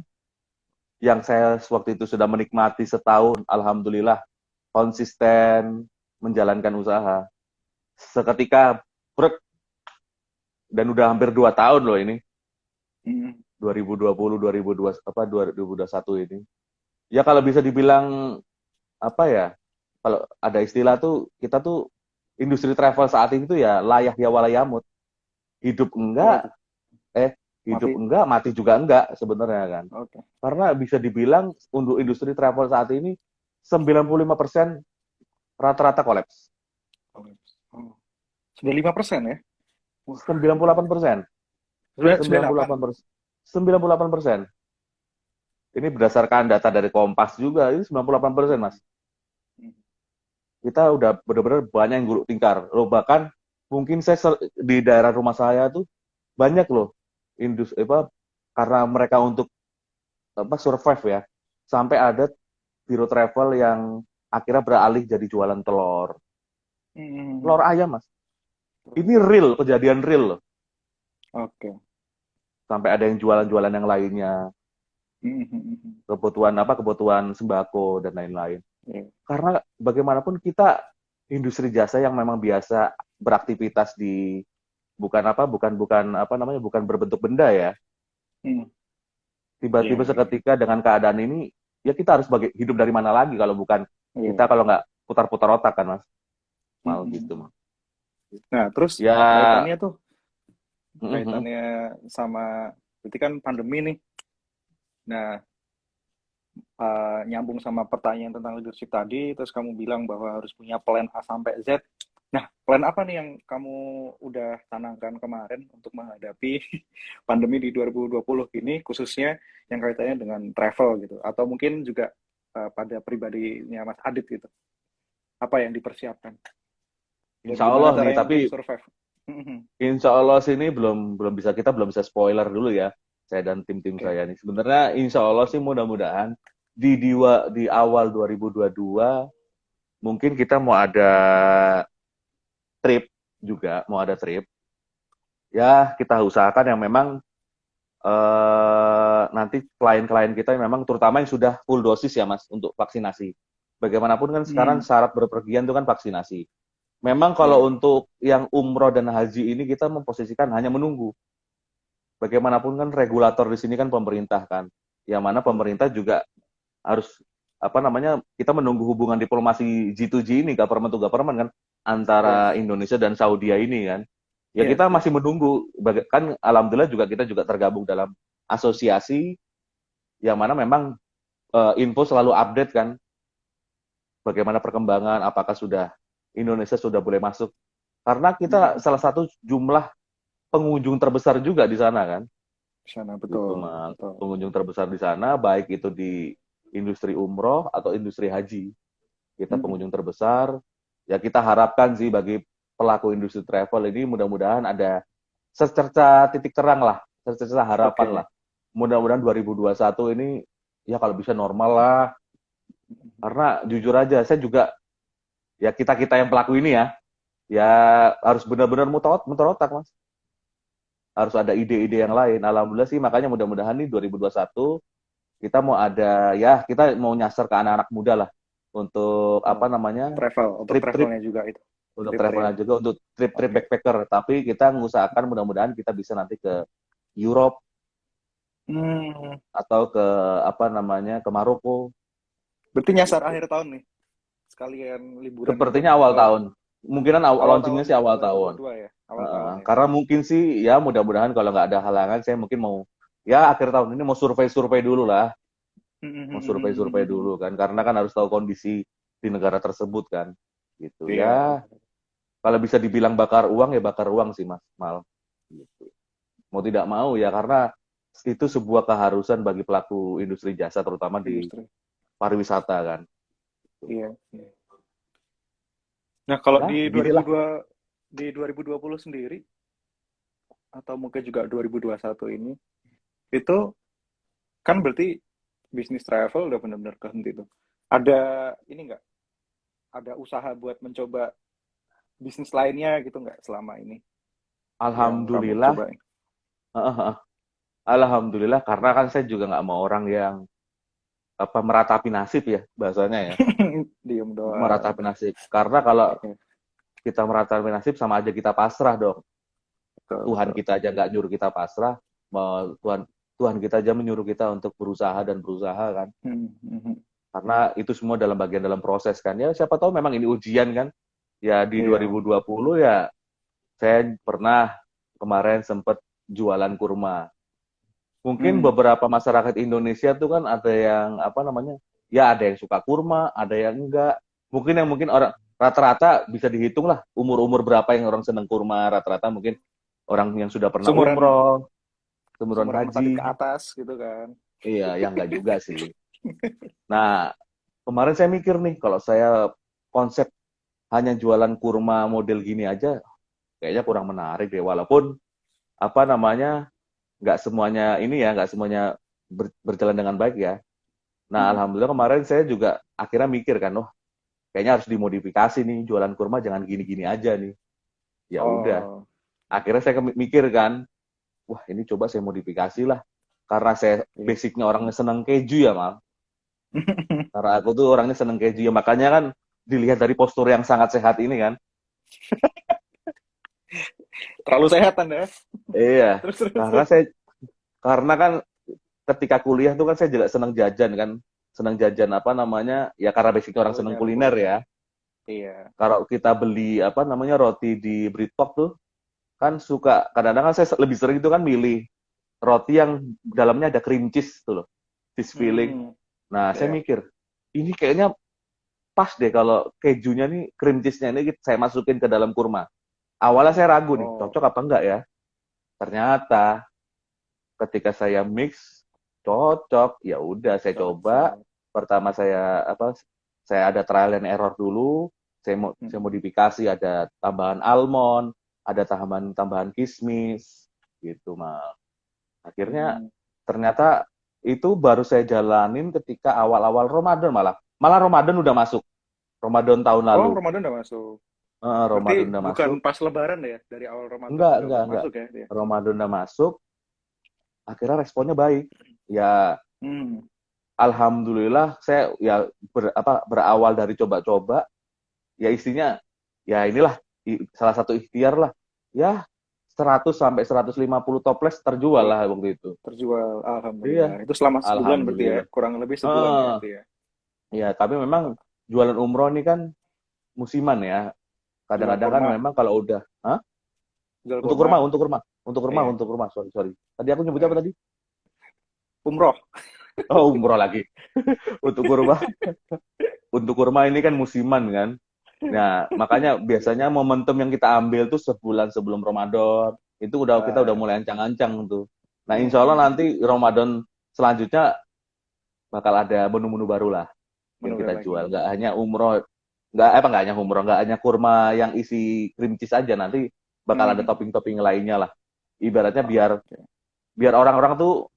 yang saya waktu itu sudah menikmati setahun, alhamdulillah konsisten menjalankan usaha. Seketika brek, dan udah hampir 2 tahun loh ini, Hmm. 2020, 2021 ini. Ya kalau bisa dibilang apa ya, kalau ada istilah tuh, kita tuh industri travel saat ini tuh ya layak ya walayamut. Hidup Apa enggak, tuh? hidup Mati. enggak, mati juga enggak sebenarnya kan. Oke. Karena bisa dibilang untuk industri travel saat ini 95% rata-rata kolaps. Oke. Oh. Sudah 5% ya? Wah, 98%. sebenarnya 98. 98%. 98%. Ini berdasarkan data dari Kompas juga, ini 98%, Mas. Hmm. Kita udah benar-benar banyak yang gulung tikar. Loh, bahkan mungkin di daerah rumah saya tuh banyak loh industri apa, karena mereka untuk apa survive ya. Sampai ada biro travel yang akhirnya beralih jadi jualan telur. Hmm. Telur ayam, Mas. Ini real, kejadian real loh. Oke. Sampai ada yang jualan-jualan yang lainnya, Hmm. kebutuhan sembako dan lain-lain. Iya. Karena bagaimanapun kita industri jasa yang memang biasa beraktivitas di bukan berbentuk benda ya. Hmm. Iya, Tiba-tiba iya, seketika dengan keadaan ini, ya kita harus hidup dari mana lagi kalau bukan kita, iya. kalau nggak putar-putar otak kan, Mas. Mau Hmm. gitu, Mas. Nah, terus Ya, kaitannya tuh, kaitannya sama, berarti kan pandemi nih. Nah, nyambung sama pertanyaan tentang leadership tadi, terus kamu bilang bahwa harus punya plan A sampai Z. Nah, plan apa nih yang kamu udah tanamkan kemarin untuk menghadapi pandemi di 2020 ini, khususnya yang kaitannya dengan travel gitu, atau mungkin juga pada pribadinya Mas Adit gitu. Apa yang dipersiapkan dan insya gimana Allah nih, caranya tapi untuk survive? insya Allah sini kita belum bisa spoiler dulu ya, saya dan tim-tim Oke. saya nih. Sebenarnya insya Allah sih mudah-mudahan di awal 2022 mungkin kita mau ada trip juga, mau ada trip. Ya kita usahakan yang memang nanti klien-klien kita yang memang terutama yang sudah full dosis ya Mas untuk vaksinasi. Bagaimanapun kan sekarang Hmm. syarat berpergian itu kan vaksinasi. Memang kalau Iya. untuk yang umroh dan haji ini kita memposisikan hanya menunggu. Bagaimanapun kan regulator di sini kan pemerintah kan. Yang mana Betul. pemerintah juga harus apa namanya, kita menunggu hubungan diplomasi G2G ini, government to government kan, antara Yes. Indonesia dan Saudi ini kan. Ya Yes, kita yes. masih menunggu, kan alhamdulillah juga kita juga tergabung dalam asosiasi yang mana memang info selalu update kan, bagaimana perkembangan, apakah Indonesia sudah boleh masuk. Karena kita salah satu jumlah pengunjung terbesar juga di sana kan. Sana Gitu, betul, Mas. betul. Pengunjung terbesar di sana, baik itu di industri umroh atau industri haji. Kita Mhm. pengunjung terbesar. Ya kita harapkan sih bagi pelaku industri travel ini mudah-mudahan ada secerca titik terang lah, secerca harapan Oke. lah. Mudah-mudahan 2021 ini ya kalau bisa normal lah. Karena jujur aja, saya juga ya kita-kita yang pelaku ini ya harus benar-benar muter otak, Mas. Harus ada ide-ide yang lain. Alhamdulillah sih, makanya mudah-mudahan nih 2021 kita mau ada, ya kita mau nyasar ke anak-anak muda lah untuk apa Oh, namanya, travel, untuk trip-trip, travelnya juga itu. untuk Trip-trip. travelan juga, untuk trip-trip Oke. backpacker. Tapi kita mengusahakan mudah-mudahan kita bisa nanti ke Europe Hmm. atau ke apa namanya, ke Maroko Berarti nyasar gitu. akhir tahun nih. Sekalian liburan gitu. Sepertinya awal Atau tahun. Mungkinan awal tahun launchingnya sih awal tahun. 2022 ya? Awal tahun ya? Karena mungkin sih ya mudah-mudahan kalau nggak ada halangan, saya mungkin mau ya akhir tahun ini mau survei-survei dulu lah, mau survei-survei dulu kan, karena kan harus tahu kondisi di negara tersebut kan, gitu Iya. ya. Kalau bisa dibilang bakar uang ya bakar uang sih Mas Mal. Gitu. Mau tidak mau ya, karena itu sebuah keharusan bagi pelaku industri jasa terutama di Industri. pariwisata kan. Iya. Iya. Nah, kalau Ya di beginilah. 2020 sendiri, atau mungkin juga 2021 ini, itu kan berarti bisnis travel udah benar-benar kehenti tuh. Ada ini nggak? Ada usaha buat mencoba bisnis lainnya gitu nggak selama ini yang kamu Alhamdulillah, cobain? Heeh, heeh. Alhamdulillah karena kan saya juga nggak mau orang yang apa meratapi nasib ya bahasanya ya. Diem doang. Meratapi nasib. Karena kalau Iya, kita meratapi nasib sama aja kita pasrah dong. betul, Tuhan betul. kita aja nggak nyuruh kita pasrah, Tuhan Tuhan kita aja menyuruh kita untuk berusaha dan berusaha kan. Hmm, hmm, hmm. Karena itu semua dalam bagian dalam proses kan. Ya siapa tahu memang ini ujian kan. Ya di Iya. 2020 ya saya pernah kemarin sempat jualan kurma. Mungkin Hmm. beberapa masyarakat Indonesia tuh kan ada yang apa namanya? Ya ada yang suka kurma, ada yang enggak. Mungkin orang rata-rata bisa dihitung lah umur-umur berapa yang orang seneng kurma. Rata-rata mungkin orang yang sudah pernah Sumuran umroh, umuran sumuran Mas Adit ke haji. atas gitu kan. Iya, yang enggak juga sih. Nah, kemarin saya mikir nih, kalau saya konsep hanya jualan kurma model gini aja, kayaknya kurang menarik deh. Walaupun apa namanya, nggak semuanya ini ya, nggak semuanya berjalan dengan baik ya. Nah, Hmm. alhamdulillah kemarin saya juga akhirnya mikir kan, wah, kayaknya harus dimodifikasi nih, jualan kurma jangan gini-gini aja nih. Ya udah, Oh. akhirnya saya mikir kan, wah ini coba saya modifikasi lah. Karena saya Iya. basicnya orangnya senang keju ya, Mal. Karena aku tuh orangnya seneng keju ya, makanya kan dilihat dari postur yang sangat sehat ini kan. Terlalu sehat Anda. Iya, Terus terus karena terus. saya karena kan ketika kuliah tuh kan saya juga seneng jajan kan, seneng jajan apa namanya ya karena basicnya orang seneng Kuliner kuliner kuliner. ya. Iya. Kalau kita beli apa namanya roti di Britpop tuh kan suka kadang-kadang kan saya lebih sering itu kan milih roti yang dalamnya ada cream cheese tuh loh, cheese filling. Hmm. Nah saya Iya. mikir ini kayaknya pas deh kalau kejunya nih cream cheese-nya ini saya masukin ke dalam kurma. Awalnya saya ragu nih, Oh. cocok apa enggak ya? Ternyata ketika saya mix cocok, ya udah saya coba. Cocok. Pertama saya apa? Saya ada trial and error dulu. Saya Hmm. modifikasi ada tambahan almond, ada tambahan tambahan kismis gitu, Mal. Akhirnya Hmm. ternyata itu baru saya jalanin ketika awal-awal Ramadan malah. Malah Ramadan udah masuk. Ramadan tahun Oh, lalu. Ramadan udah masuk. Berarti Ramadan udah bukan masuk. pas Lebaran ya? Dari awal Ramadan juga udah Enggak. masuk ya dia. Ramadan udah masuk, akhirnya responnya baik. Ya, Hmm. alhamdulillah saya ya berawal dari coba-coba, ya istinya ya inilah salah satu ikhtiar lah. Ya 100 sampai 150 toples terjual Wih, lah waktu itu. terjual. Iya, Alhamdulillah. Itu selama sebulan berarti ya? alhamdulillah. Kurang lebih sebulan ya Eh, itu ya? ya tapi memang jualan umroh ini kan musiman ya. Jual Kadang-kadang kan kurma. memang kalau udah, Hah? Jual Untuk kurma. kurma, untuk kurma, untuk kurma, Iya. untuk kurma. Sorry, sorry. Tadi aku nyebutnya apa Eh, tadi? umroh. Oh, umroh lagi. Untuk kurma, untuk kurma ini kan musiman kan. Nah, makanya biasanya momentum yang kita ambil tuh sebulan sebelum Ramadan. Itu kita udah Ah, mulai ancang-ancang tuh. Nah, insya Allah hmm. nanti Ramadan selanjutnya bakal ada menu-menu baru lah yang Menurut kita lagi. jual. Nggak hanya umroh, nggak hanya umroh, nggak hanya kurma yang isi cream cheese aja. Nanti bakal ada Hmm. topping-topping lainnya lah. Ibaratnya biar Oke. biar orang-orang tuh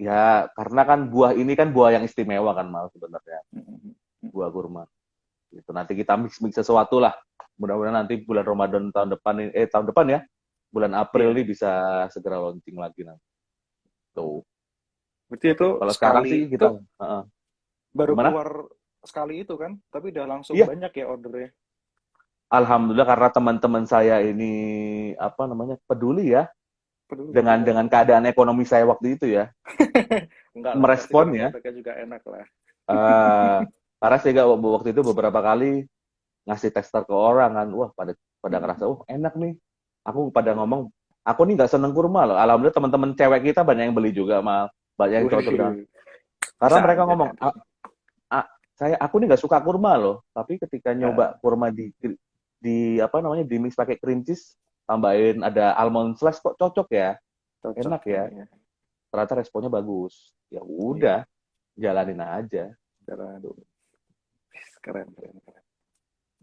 ya karena kan buah ini kan buah yang istimewa kan mal sebenarnya Hmm. buah kurma. Gitu. Nanti kita mix-mix sesuatu lah. Mudah-mudahan nanti bulan Ramadan tahun depan ya, bulan April Iya. nih bisa segera launching lagi nanti. Tuh. Berarti itu Kalau sekarang sekali sih itu kita, baru gimana? keluar sekali itu kan, tapi udah langsung Iya, banyak ya ordernya. alhamdulillah karena teman-teman saya ini apa namanya peduli ya Peduli dengan ya. keadaan ekonomi saya waktu itu ya, Enggak lah, pasti merespon kan ya. produknya juga enak lah. eh karena saya waktu itu beberapa kali ngasih tester ke orang kan, wah pada pada ngerasa, Hmm. oh enak nih. Aku pada ngomong, aku nih nggak seneng kurma loh. Alhamdulillah teman-teman cewek kita banyak yang beli juga, mal banyak yang cocok dengan. Wih, Karena bisa mereka aja ngomong, nanti. aku nih nggak suka kurma loh. Tapi ketika nyoba Ah, kurma di apa namanya di mix pakai cream cheese, tambahin ada almond slice kok cocok ya, cocok enak ya. ya. Ya. Ternyata responnya bagus. Ya Iya, udah, jalanin aja. jalan. Tuh. Keren, keren, keren.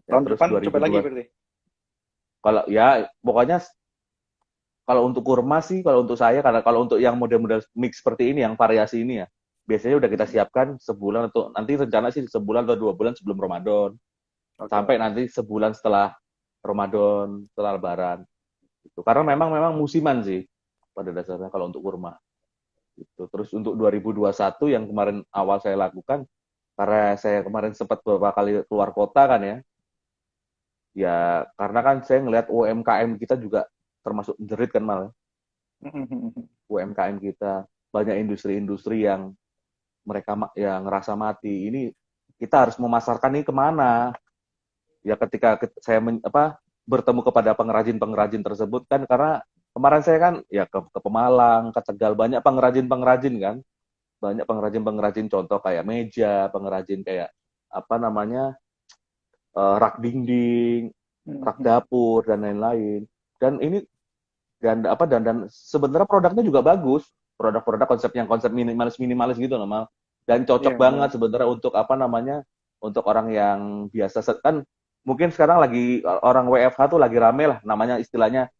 Ya Tahun terus depan coba lagi 2002. berarti. Kalau ya pokoknya kalau untuk kurma sih, kalau untuk saya, karena kalau untuk yang model-model mix seperti ini, yang variasi ini ya, biasanya udah kita Hmm. siapkan sebulan atau nanti rencana sih sebulan atau 2 bulan sebelum Ramadan, Oke, sampai oke. nanti sebulan setelah Ramadan, setelah Lebaran. Gitu. Karena memang musiman sih. pada dasarnya kalau untuk kurma. Gitu. Terus untuk 2021 yang kemarin awal saya lakukan, karena saya kemarin sempat beberapa kali keluar kota kan ya, ya karena kan saya ngelihat UMKM kita juga termasuk jerit kan malah. UMKM kita banyak industri-industri yang mereka yang ngerasa mati. Ini kita harus memasarkan ini kemana? Ya ketika saya bertemu kepada pengrajin-pengrajin tersebut kan, karena kemarin saya kan ya ke Pemalang, ke Tegal, banyak pengrajin-pengrajin kan, banyak pengrajin-pengrajin contoh kayak meja, pengrajin kayak apa namanya rak dinding, rak dapur dan lain-lain. Dan ini dan sebenarnya produknya juga bagus, produk-produk konsep minimalis minimalis gitu normal, dan cocok banget sebenarnya untuk apa namanya untuk orang yang biasa kan mungkin sekarang lagi orang WFH tuh lagi rame lah namanya istilahnya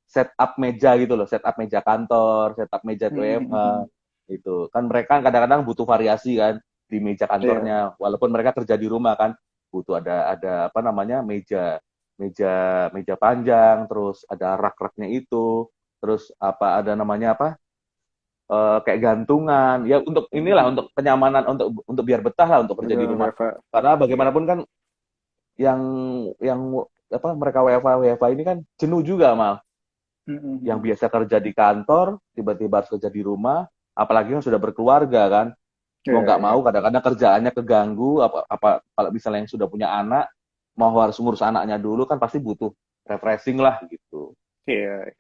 setup meja gitu loh, setup meja kantor, setup meja WFH itu kan mereka kadang-kadang butuh variasi kan di meja kantornya walaupun mereka kerja di rumah kan butuh ada apa namanya meja meja meja panjang, terus ada rak-raknya itu, terus apa ada namanya apa kayak gantungan ya untuk inilah untuk kenyamanan untuk biar betah lah untuk kerja di rumah karena bagaimanapun kan yang yang apa mereka WFA ini kan jenuh juga mal yang biasa kerja di kantor tiba-tiba harus kerja di rumah apalagi yang sudah berkeluarga kan mau nggak mau kadang-kadang kerjaannya keganggu apa kalau misalnya yang sudah punya anak mau harus ngurus anaknya dulu kan pasti butuh refreshing lah gitu.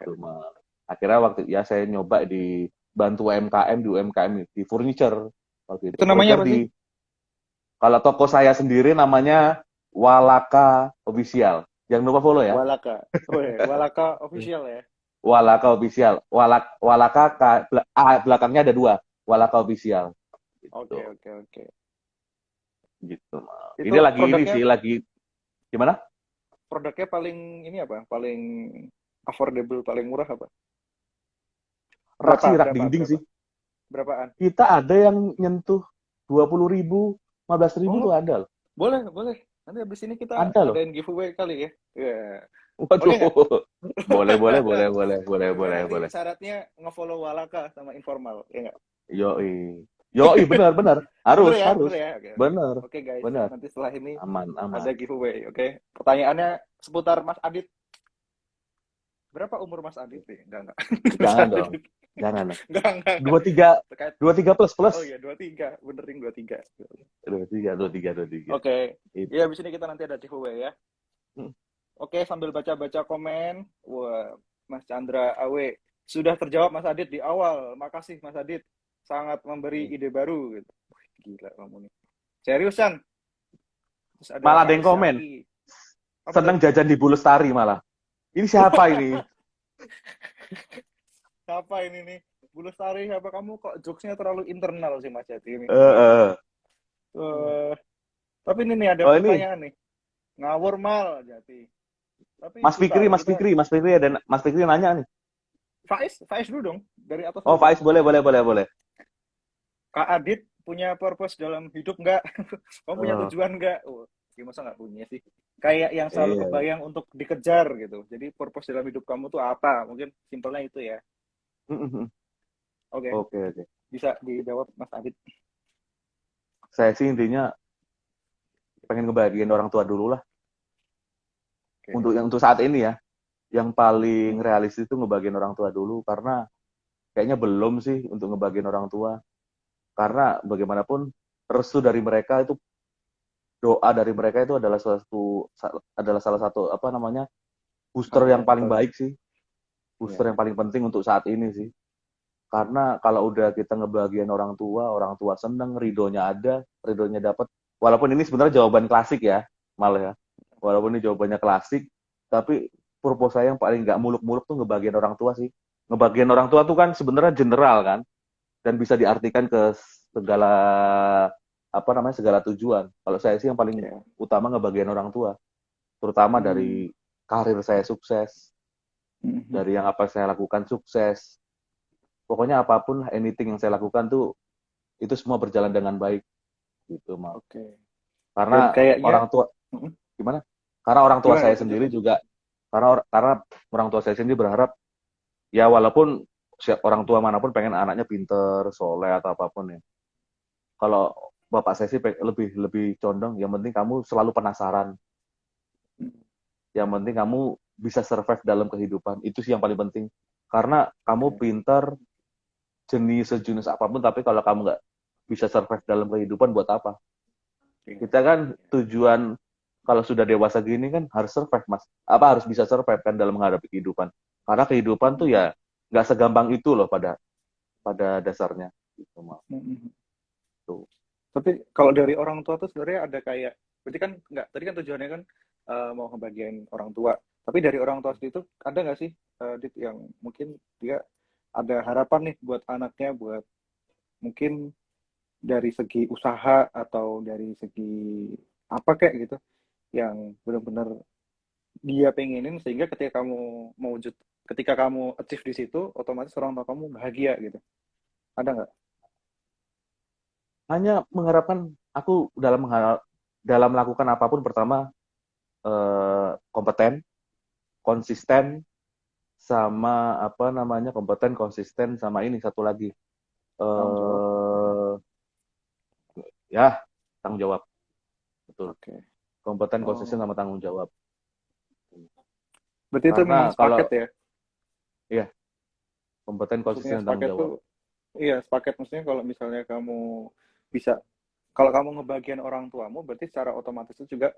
Cuma akhirnya waktu ya saya nyoba di bantu UMKM di furniture waktu itu. Itu namanya apa sih? Kalau toko saya sendiri namanya Walaka Official. Jangan lupa follow ya. Walaka. Walaka Official ya. Walaka Official. Walaka belakangnya ada 2. Walaka Official. Gitu. Oke. Gitu. Ini lagi ini sih lagi gimana? Produknya paling ini apa? Paling affordable, paling murah apa? Rak dinding sih. Berapaan? Kita ada yang nyentuh 20.000, 15.000 tuh ada loh. Boleh. Nanti habis ini kita adain giveaway kali ya. Waduh. Boleh. Syaratnya nge-follow Walaka sama informal, ya nggak? Yoi, benar. Harus. Ya? Benar. Oke, guys. Benar. Nanti setelah ini aman. ada giveaway, oke? Pertanyaannya seputar Mas Adit. Berapa umur Mas Adit nih? Enggak. Jangan dong. Jangan. Enggak. 23 plus. Oh iya, 23. Benerin 23. 23. Oke. Iya, habis ini kita nanti ada giveaway ya. Oke, sambil baca-baca komen. Wah, Mas Chandra Awe sudah terjawab Mas Adit di awal. Makasih Mas Adit. Sangat memberi ide baru gitu. Gila kamu nih. Seriusan? Malah ada yang komen. Seneng jajan di Bu Lestari malah. Ini siapa ini? Siapa ini nih? Bu Lestari siapa? Kamu kok jokesnya terlalu internal sih Mas Jati ini. Tapi ini nih ada pertanyaan nih. Ngawur mal Jati. Tapi Mas Fikri ada Mas Fikri nanya nih. Faiz dulu dong dari atas. Oh, Faiz boleh. Kak Adit punya purpose dalam hidup nggak? Kamu punya tujuan nggak? Masa nggak punya sih? Kayak yang selalu kebayang untuk dikejar gitu. Jadi purpose dalam hidup kamu tuh apa? Mungkin simpelnya itu ya. Oke. Bisa dijawab Mas Adit. Saya sih intinya pengen ngebahagiain orang tua dulu lah. Untuk saat ini ya, yang paling realistis itu ngebahagiain orang tua dulu karena kayaknya belum sih untuk ngebahagiain orang tua. Karena bagaimanapun restu dari mereka itu doa dari mereka itu adalah salah satu apa namanya booster yang paling baik sih, booster yang paling penting untuk saat ini sih. Karena kalau udah kita ngebahagiain orang tua seneng, ridhonya dapat. Walaupun ini sebenarnya jawaban klasik ya, malah ya. Walaupun ini jawabannya klasik, tapi purpose saya yang paling nggak muluk-muluk tuh ngebahagiain orang tua sih. Ngebahagiain orang tua tuh kan sebenarnya general kan, dan bisa diartikan ke segala tujuan. Kalau saya sih yang paling utama ngebahagiain orang tua, terutama dari karir saya sukses, dari yang apa saya lakukan sukses. Pokoknya apapun, anything yang saya lakukan tuh itu semua berjalan dengan baik, gitu mal. Karena orang tua, gimana? Karena orang tua saya sendiri juga, karena orang tua saya sendiri berharap, ya walaupun orang tua manapun pengen anaknya pinter, soleh atau apapun ya. Kalau bapak saya sih lebih lebih condong, yang penting kamu selalu penasaran, yang penting kamu bisa survive dalam kehidupan, itu sih yang paling penting. Karena kamu Oke. pinter, sejenis apapun, tapi kalau kamu nggak bisa survive dalam kehidupan, buat apa? Iya. Kita kan tujuan kalau sudah dewasa gini kan harus survive, Mas. Apa harus bisa survive kan dalam menghadapi kehidupan. Karena kehidupan tuh Mm-mm. ya nggak segampang itu loh pada pada dasarnya. Gitu, Mas. Mm-mm. Tuh. Tapi kalau dari orang tua tuh sebenarnya ada kayak, berarti kan nggak, tadi kan tujuannya kan mau ngebagian orang tua. Tapi dari orang tua sendiri itu ada nggak sih, Dit, yang mungkin dia ada harapan nih buat anaknya, buat mungkin dari segi usaha atau dari segi apa kayak gitu, yang benar-benar dia pengenin sehingga ketika kamu mewujud, ketika kamu achieve di situ, otomatis orang tua kamu bahagia gitu. Ada nggak? Hanya mengharapkan aku dalam melakukan apapun, pertama kompeten, konsisten, sama apa namanya, kompeten, konsisten, sama ini satu lagi, Tanggung jawab. eh ya tanggung jawab, betul. Oke. Kompeten, konsisten, Oh, sama tanggung jawab. berarti itu Karena memang kalau sepaket ya? ya kompeten, Maksudnya konsisten, dan tanggung sepaket jawab. tuh, iya sepaket, maksudnya kalau misalnya kamu bisa, kalau kamu ngebagian orang tuamu, berarti secara otomatis itu juga,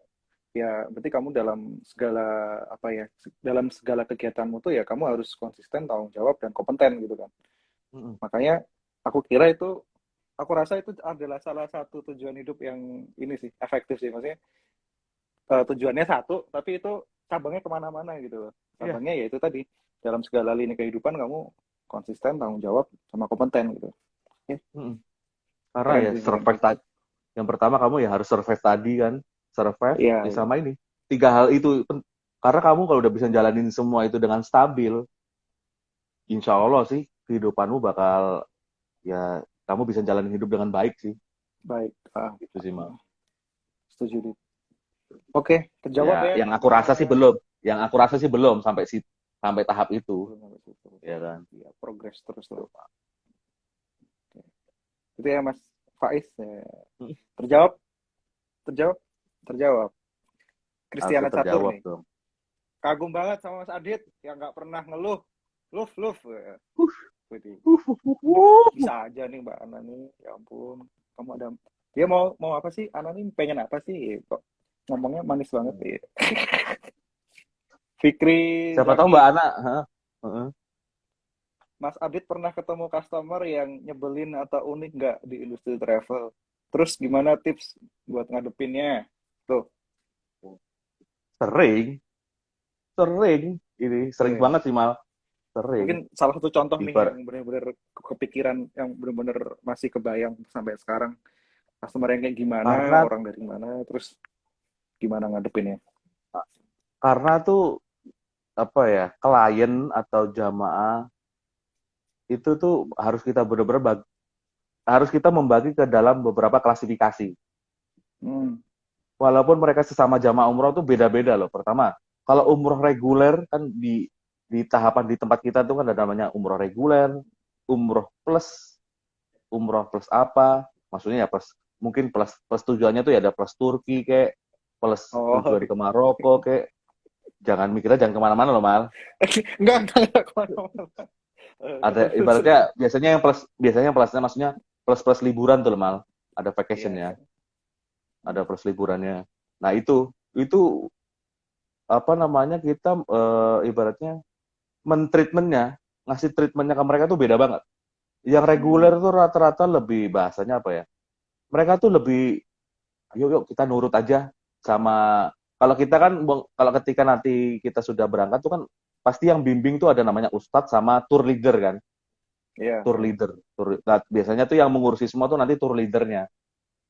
ya berarti kamu dalam segala, apa ya, dalam segala kegiatanmu tuh ya kamu harus konsisten, tanggung jawab, dan kompeten gitu kan. Mm-mm. Makanya aku kira itu, aku rasa itu adalah salah satu tujuan hidup yang ini sih, efektif sih. Maksudnya tujuannya satu, tapi itu cabangnya kemana-mana gitu loh. Iya. Cabangnya ya itu tadi, dalam segala lini kehidupan kamu konsisten, tanggung jawab, sama kompeten gitu. Ya, Mm-mm. Karena keren ya sih, keren survive sih. tadi. Yang pertama kamu ya harus survive tadi kan, survive Iya, ya iya. sama ini. Tiga hal itu. Karena kamu kalau udah bisa jalanin semua itu dengan stabil, insya Allah sih kehidupanmu bakal, ya kamu bisa jalanin hidup dengan baik sih. Baik. Itu sih, Mal. Setuju, Dit. Oke, terjawab Ya, ya. yang aku rasa sih belum. Yang aku rasa sih belum sampai sampai tahap itu, Belum sampai situ. ya kan. Ya, progres terus lah. Oke. Itu ya Mas Faiz. Ya. Mm. Terjawab, terjawab, terjawab. Harusnya Kristiana Catur terjawab nih. dong. Kagum banget sama Mas Adit yang nggak pernah ngeluh. Luf, luf. Widih. Ini bisa aja nih Mbak Ana nih. Ya ampun. Kamu ada, dia mau mau apa sih? Ana nih pengen apa sih? Kok ngomongnya manis banget ya. Fikri Siapa tahu Zaki. Mbak Ana, hah? Heeh. Mas Adit pernah ketemu customer yang nyebelin atau unik nggak di industri travel? Terus gimana tips buat ngadepinnya? Tuh, Sering, sering, ini sering sering. banget sih, Mal. Sering. Mungkin salah satu contoh nih Ibarat yang benar-benar kepikiran, yang benar-benar masih kebayang sampai sekarang. Customer yang kayak gimana, karena orang dari mana, terus gimana ngadepinnya? karena tuh apa ya, klien atau jamaah itu tuh harus kita benar-benar harus kita membagi ke dalam beberapa klasifikasi. Hmm, Walaupun mereka sesama jamaah umroh tuh beda-beda loh. Pertama, kalau umroh reguler kan di tahapan di tempat kita tuh kan ada namanya umroh reguler, umroh plus, umroh plus apa? Maksudnya ya plus, mungkin plus plus tujuannya tuh ya ada plus Turki kayak, plus oh, tujuan ke Maroko kayak. Jangan mikirnya jangan kemana-mana loh, Mal. enggak kemana-mana. Ada Terus. ibaratnya biasanya plusnya maksudnya plus plus liburan tuh loh, Mal. Ada Iya, vacationnya, iya. ada plus liburannya. Nah itu apa namanya, kita ibaratnya mentreatmentnya, ngasih treatmentnya ke mereka tuh beda banget. Yang reguler Hmm, tuh rata-rata lebih, bahasanya apa ya, mereka tuh lebih yuk yuk kita nurut aja sama, kalau kita kan, kalau ketika nanti kita sudah berangkat tuh kan pasti yang bimbing tuh ada namanya ustadz sama tour leader kan. iya, Tour iya. leader, nah, biasanya tuh yang mengurusi semua tuh nanti tour leadernya,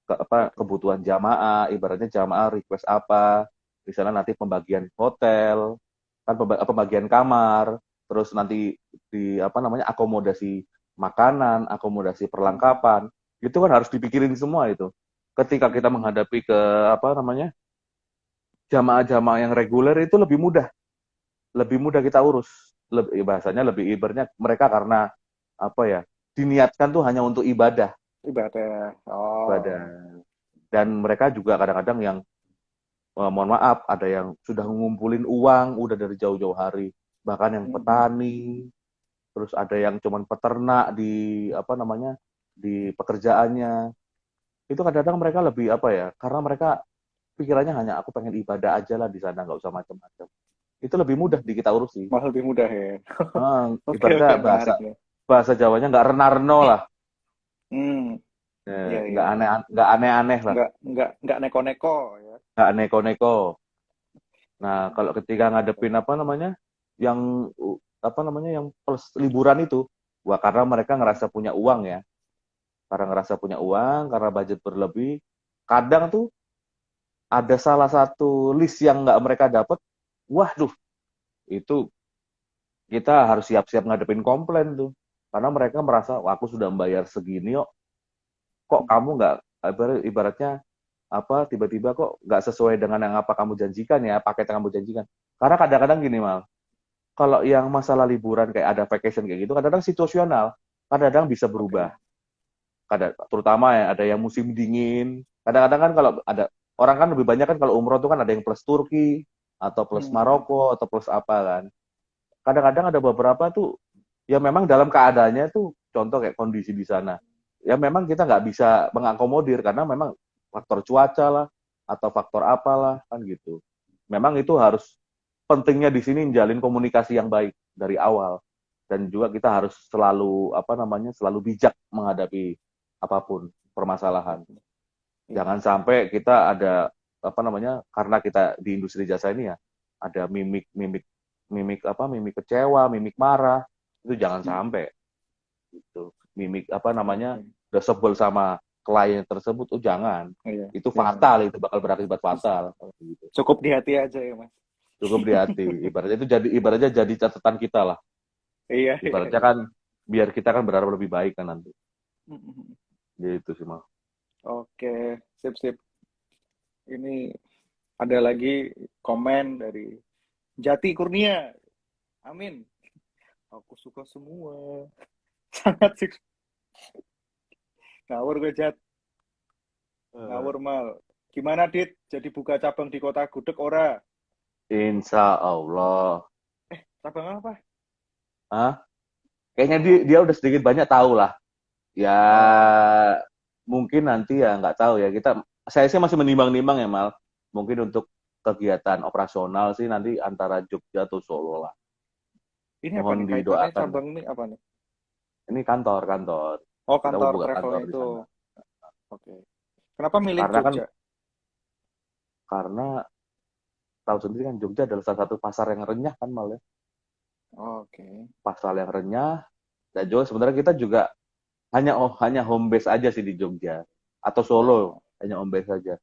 Oke. kebutuhan jamaah, ibaratnya jamaah request apa, misalnya nanti pembagian hotel, kan pembagian kamar, terus nanti di apa namanya, akomodasi makanan, akomodasi Hmm, perlengkapan, itu kan harus dipikirin semua itu. Ketika kita hmm, menghadapi ke apa namanya, jamaah-jamaah yang reguler itu lebih mudah kita urus. Lebih, bahasanya lebih ibaratnya mereka karena apa ya, diniatkan tuh hanya untuk ibadah, Ibadah. ibadah. Oh. Dan mereka juga kadang-kadang yang mohon maaf, ada yang sudah ngumpulin uang udah dari jauh-jauh hari, bahkan yang Mm-mm. petani, terus ada yang cuman peternak di apa namanya di pekerjaannya. Itu kadang-kadang mereka lebih apa ya, karena mereka pikirannya hanya aku pengen ibadah aja lah di sana, nggak usah macam-macam. Itu lebih mudah di kita urusi. Malah lebih mudah ya. Oke, Ibaratnya oke, bahasa menarik nih. bahasa Jawanya nggak rena-reno lah. Hmm, iya, iya, Nggak iya. aneh nggak aneh-aneh lah, Nggak neko-neko ya. nggak neko-neko. Nah, kalau ketika ngadepin apa namanya, yang apa namanya, yang plus liburan itu, wah karena mereka Hmm. ngerasa punya uang ya, karena ngerasa punya uang, karena budget berlebih, kadang tuh ada salah satu list yang nggak mereka dapat, waduh, itu kita harus siap-siap ngadepin komplain tuh, karena mereka merasa, wah aku sudah membayar segini kok kamu nggak, ibaratnya apa, tiba-tiba kok nggak sesuai dengan yang apa kamu janjikan ya, paket yang kamu janjikan. Karena kadang-kadang gini mal, kalau yang masalah liburan kayak ada vacation kayak gitu, kadang-kadang situasional, kadang-kadang bisa Oke. berubah. Kadang, terutama ya ada yang musim dingin. Kadang-kadang kan kalau ada orang kan lebih banyak kan kalau umroh tuh kan ada yang plus Turki atau plus Hmm. Maroko atau plus apa kan. Kadang-kadang ada beberapa tuh ya memang dalam keadaannya tuh contoh kayak kondisi di sana. Ya memang kita nggak bisa mengakomodir karena memang faktor cuaca lah atau faktor apalah kan gitu. Memang itu harus pentingnya di sini menjalin komunikasi yang baik dari awal dan juga kita harus selalu apa namanya selalu bijak menghadapi apapun permasalahan. Iya. Jangan sampai kita ada apa namanya karena kita di industri jasa ini ya ada mimik kecewa, mimik marah, itu jangan Hmm. sampai gitu. Mimik apa namanya Oke. udah sebel sama klien tersebut, oh jangan. Iya, Itu jangan. fatal, itu bakal berakibat fatal gitu. Cukup di hati aja ya, Mas. Cukup di hati. Ibaratnya jadi catatan kita lah. Iya, iya, Ibaratnya iya. kan biar kita kan berharap lebih baik kan nanti. Mm-mm. Gitu sih mal. Oke, sip, sip. Ini ada lagi komen dari Jati Kurnia. Amin. Aku suka semua. Sangat sih. Ngawur gue, Jat. Eh, Ngawur mal. Gimana, Dit? Jadi buka cabang di kota Gudeg ora? Insya Allah. Cabang apa? Hah? Kayaknya dia, Cabang. dia udah sedikit banyak tahu lah. Ya Oh, mungkin nanti ya nggak tahu ya. Saya sih masih menimbang-nimbang ya mal. Mungkin untuk kegiatan operasional sih nanti antara Jogja atau Solo lah. ini apa Mohon nih? Kaitannya didoakan. cabang ini apa nih? Ini kantor. Oh, Kita mau kantor buka travel kantor di itu. sana. Oke. Kenapa milih Karena kan Jogja? karena tahu sendiri kan Jogja adalah salah satu pasar yang renyah kan mal ya. Oke. Pasar yang renyah. Dan juga sebenarnya kita juga hanya home base aja sih di Jogja atau Solo, Oh. hanya home base saja.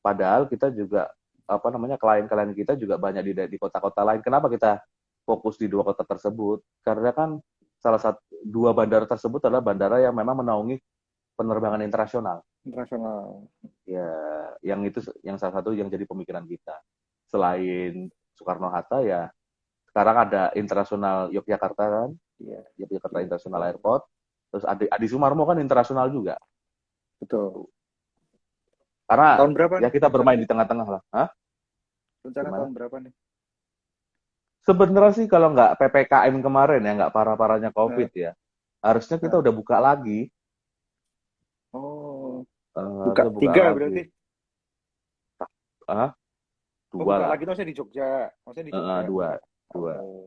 Padahal kita juga apa namanya klien-klien kita juga banyak di kota-kota lain. Kenapa kita fokus di dua kota tersebut? Karena kan salah satu dua bandara tersebut adalah bandara yang memang menaungi penerbangan internasional. Internasional. Ya, yang itu yang salah satu yang jadi pemikiran kita. Selain Soekarno Hatta ya sekarang ada internasional Yogyakarta kan, Iya. Yogyakarta Iya, International betul. Airport. Terus Adi Sumarmo kan internasional juga. Betul. Tuh. Karena Tahun berapa ya nih kita bermain di rencananya? tengah-tengah lah. Hah? Rencana Gimana? tahun berapa nih? Sebenarnya sih kalau nggak PPKM kemarin ya, nggak parah-parahnya Nah, COVID ya, harusnya kita nah. udah buka lagi. Oh, buka Harusnya buka tiga lagi. berarti. Ah, Oh, dua buka lah. lagi tuh maksudnya di Jogja. Maksudnya di Jogja Dua. buka. Dua. Oh,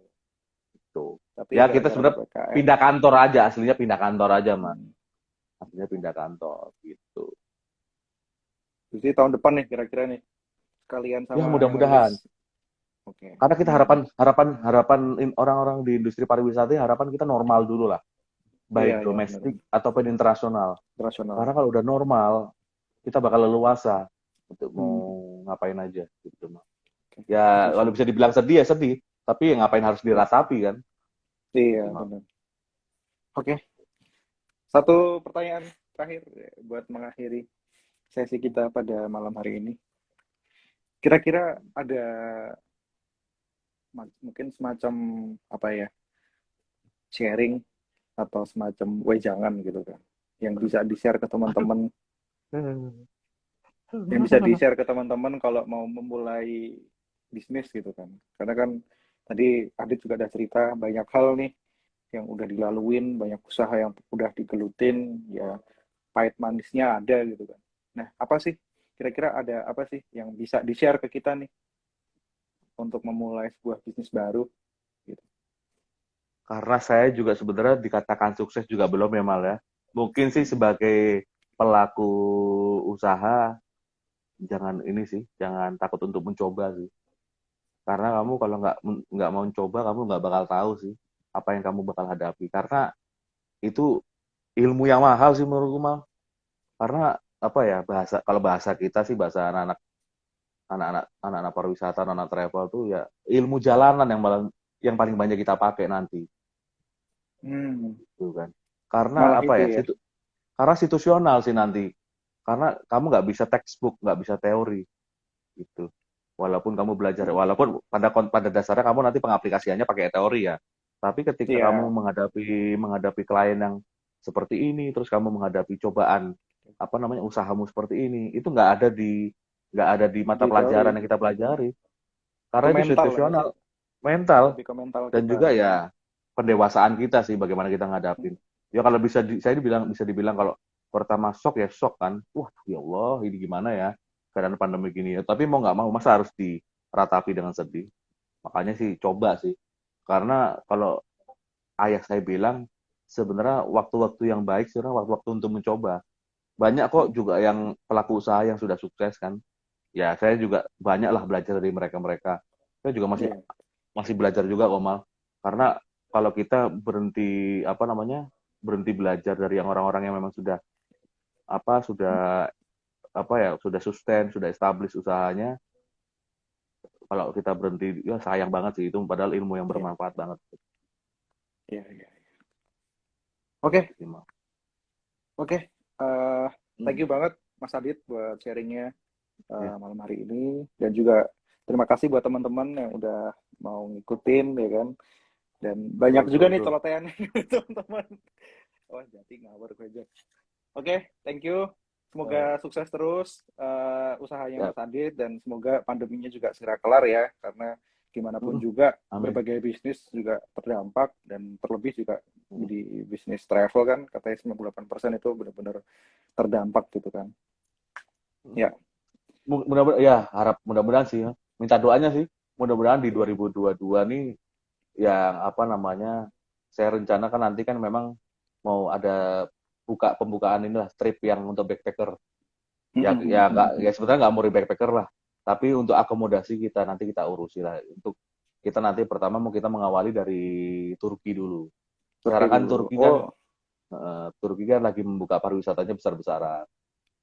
Tuh. tapi Ya kita gara-gara sebenarnya PPKM. pindah kantor aja, aslinya pindah kantor aja, Mas. Hmm. Aslinya pindah kantor, gitu. Jadi tahun depan nih kira-kira nih. Kalian Ya sama mudah-mudahan. Herlis. Oke. Karena kita Amin, harapan amin. harapan harapan orang-orang di industri pariwisata harapan kita normal dulu lah, Iya, baik iya, benar. domestik ataupun internasional. Internasional. Karena kalau udah normal, kita bakal leluasa untuk mau Hmm. ngapain aja gitu. Oke. Ya Setuju. kalau bisa dibilang sedih ya sedih, tapi ya ngapain harus Iya, diratapi kan? iya, Gitu mah. benar. Oke. Satu pertanyaan terakhir buat mengakhiri sesi kita pada malam hari ini. Kira-kira ada mungkin semacam apa ya sharing atau semacam wejangan gitu kan, yang bisa di-share ke Aduh. teman-teman, yang bisa di-share ke teman-teman kalau mau memulai bisnis gitu kan. Karena kan tadi Adit juga ada cerita banyak hal nih yang udah dilaluin, banyak usaha yang udah digelutin, ya pahit manisnya ada gitu kan. Nah, apa sih kira-kira ada apa sih yang bisa di-share ke kita nih untuk memulai sebuah bisnis baru gitu. Karena saya juga sebenarnya dikatakan sukses juga belum ya Mal ya. Mungkin sih sebagai pelaku usaha jangan ini sih, jangan takut untuk mencoba sih. Karena kamu kalau nggak mau mencoba, kamu nggak bakal tahu sih apa yang kamu bakal hadapi. Karena itu ilmu yang mahal sih menurutku Mal. Karena apa ya bahasa kalau bahasa kita sih bahasa anak-anak pariwisata, anak travel tuh ya ilmu jalanan yang paling banyak kita pakai nanti, Hmm, gitu kan. Karena malah apa itu ya? ya. Karena situasional sih nanti. Karena kamu nggak bisa textbook, nggak bisa teori gitu. Walaupun kamu belajar, walaupun pada dasarnya kamu nanti pengaplikasiannya pakai teori ya. Tapi ketika kamu Iya, menghadapi klien yang seperti ini, terus kamu menghadapi cobaan apa namanya usahamu seperti ini, itu nggak ada di mata di pelajaran teori yang kita pelajari. Karena ke itu mental ya, situasional, mental, lebih ke mental dan kita. juga ya pendewasaan kita sih bagaimana kita ngadapin. Ya kalau bisa dibilang kalau pertama shock ya shock kan. Wah, ya Allah, ini gimana ya keadaan pandemi gini ya. Tapi mau nggak mau masa harus diratapi dengan sedih. Makanya sih coba sih. Karena kalau ayah saya bilang sebenarnya waktu-waktu yang baik sebenarnya waktu-waktu untuk mencoba. Banyak kok juga yang pelaku usaha yang sudah sukses kan. Ya saya juga banyak lah belajar dari mereka-mereka. Saya juga masih Iya, masih belajar juga Komal. Karena kalau kita berhenti apa namanya berhenti belajar dari yang orang-orang yang memang sudah apa ya sudah sustain sudah establish usahanya, kalau kita berhenti ya sayang banget sih itu padahal ilmu yang iya, bermanfaat banget. iya, iya. Gitu Oke, sih Mal. oke. Eh, thank Hmm, you banget Mas Adit buat sharingnya ya. malam hari ini, dan juga terima kasih buat teman-teman yang udah mau ngikutin ya kan. Dan banyak Betul, juga betul, nih betul. celotehan teman-teman. Oh, jadi ngawur gue aja. Oke, thank you. Eh, Semoga sukses terus usahanya ya, Mas Adit, dan semoga pandeminya juga segera kelar ya, karena gimana pun mm, juga amin. berbagai bisnis juga terdampak, dan terlebih juga Mm, di bisnis travel kan katanya 98% itu benar-benar terdampak gitu kan. mm. Ya, Mudah-mudahan ya mudah-mudahan sih ya. Minta doanya sih mudah-mudahan di iya. 2022 nih yang apa namanya saya rencanakan nanti kan memang mau ada pembukaan inilah trip yang untuk backpacker. Ya nggak ya sebenarnya nggak mau backpacker lah, tapi untuk akomodasi kita nanti kita urusi lah. Untuk kita nanti pertama mau kita mengawali dari Turki dulu. Turki Sekarang kan dulu. Oh, Turki kan lagi membuka pariwisatanya besar-besaran.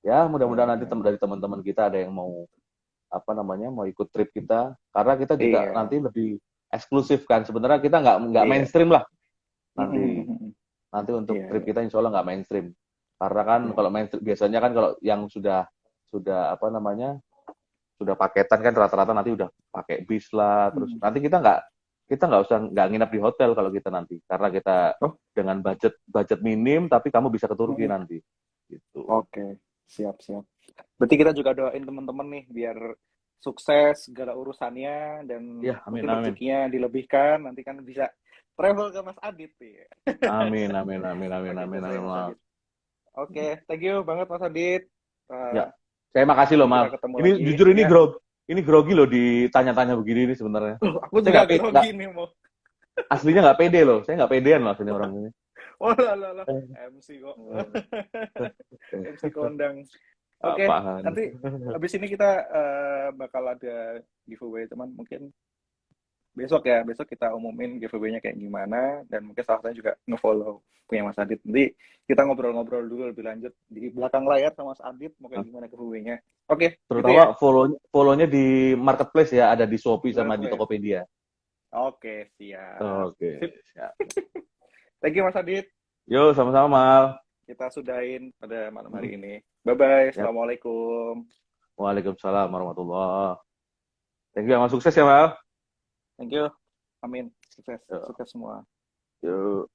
Ya mudah-mudahan nanti ya. dari teman-teman kita ada yang mau apa namanya mau ikut trip kita, karena kita juga Iya, nanti lebih eksklusif kan. Sebenarnya kita nggak iya. mainstream lah nanti. Nanti untuk Iya, trip iya, kita insya Allah nggak mainstream. Karena kan iya. kalau mainstream biasanya kan kalau yang sudah apa namanya sudah paketan kan rata-rata nanti udah pakai bis lah. Terus nanti kita nggak usah nggak nginap di hotel kalau kita nanti, karena kita Oh, dengan budget budget minim tapi kamu bisa ke Turki nanti. Gitu. oke. Siap, siap. Berarti kita juga doain teman-teman nih biar sukses segala urusannya, dan Ya, amin mungkin amin. rezekinya dilebihkan, nanti kan bisa travel ke Mas Adit nih. Amin amin amin amin Oke, amin jasa amin. Mas Mal. Adit. Oke, thank you banget Mas Adit. Ya. Eh, Saya makasih loh nanti kita Mal. ketemu Ini lagi jujur ya. ini grogi loh ditanya-tanya begini nih sebenarnya. Loh, aku Saya juga nggak pede, grogi nih mau. aslinya nggak pede loh. Saya nggak pedean loh sini orang ini. Oh lah lah lah, MC kok. MC kondang. Oke, Apaan? nanti habis ini kita bakal ada giveaway teman, mungkin besok ya, besok kita umumin giveaway-nya kayak gimana, dan mungkin salah satunya juga nge-follow punya Mas Adit. Nanti kita ngobrol-ngobrol dulu lebih lanjut di belakang layar sama Mas Adit mau kayak gimana giveaway-nya. Oke, gitu ya. Terutama follow-nya di marketplace ya, ada di Shopee sama di Marketplace. Tokopedia. Oke, siap. Oke, Sip. siap. Thank you Mas Adit. Yo, sama-sama Mal. Kita sudahin pada malam hari ini. Bye-bye. Ya, Assalamualaikum. Waalaikumsalam warahmatullah. Thank you, Mal. Sukses ya Mal. Thank you. Amin. Sukses. Yo, Sukses semua. yo.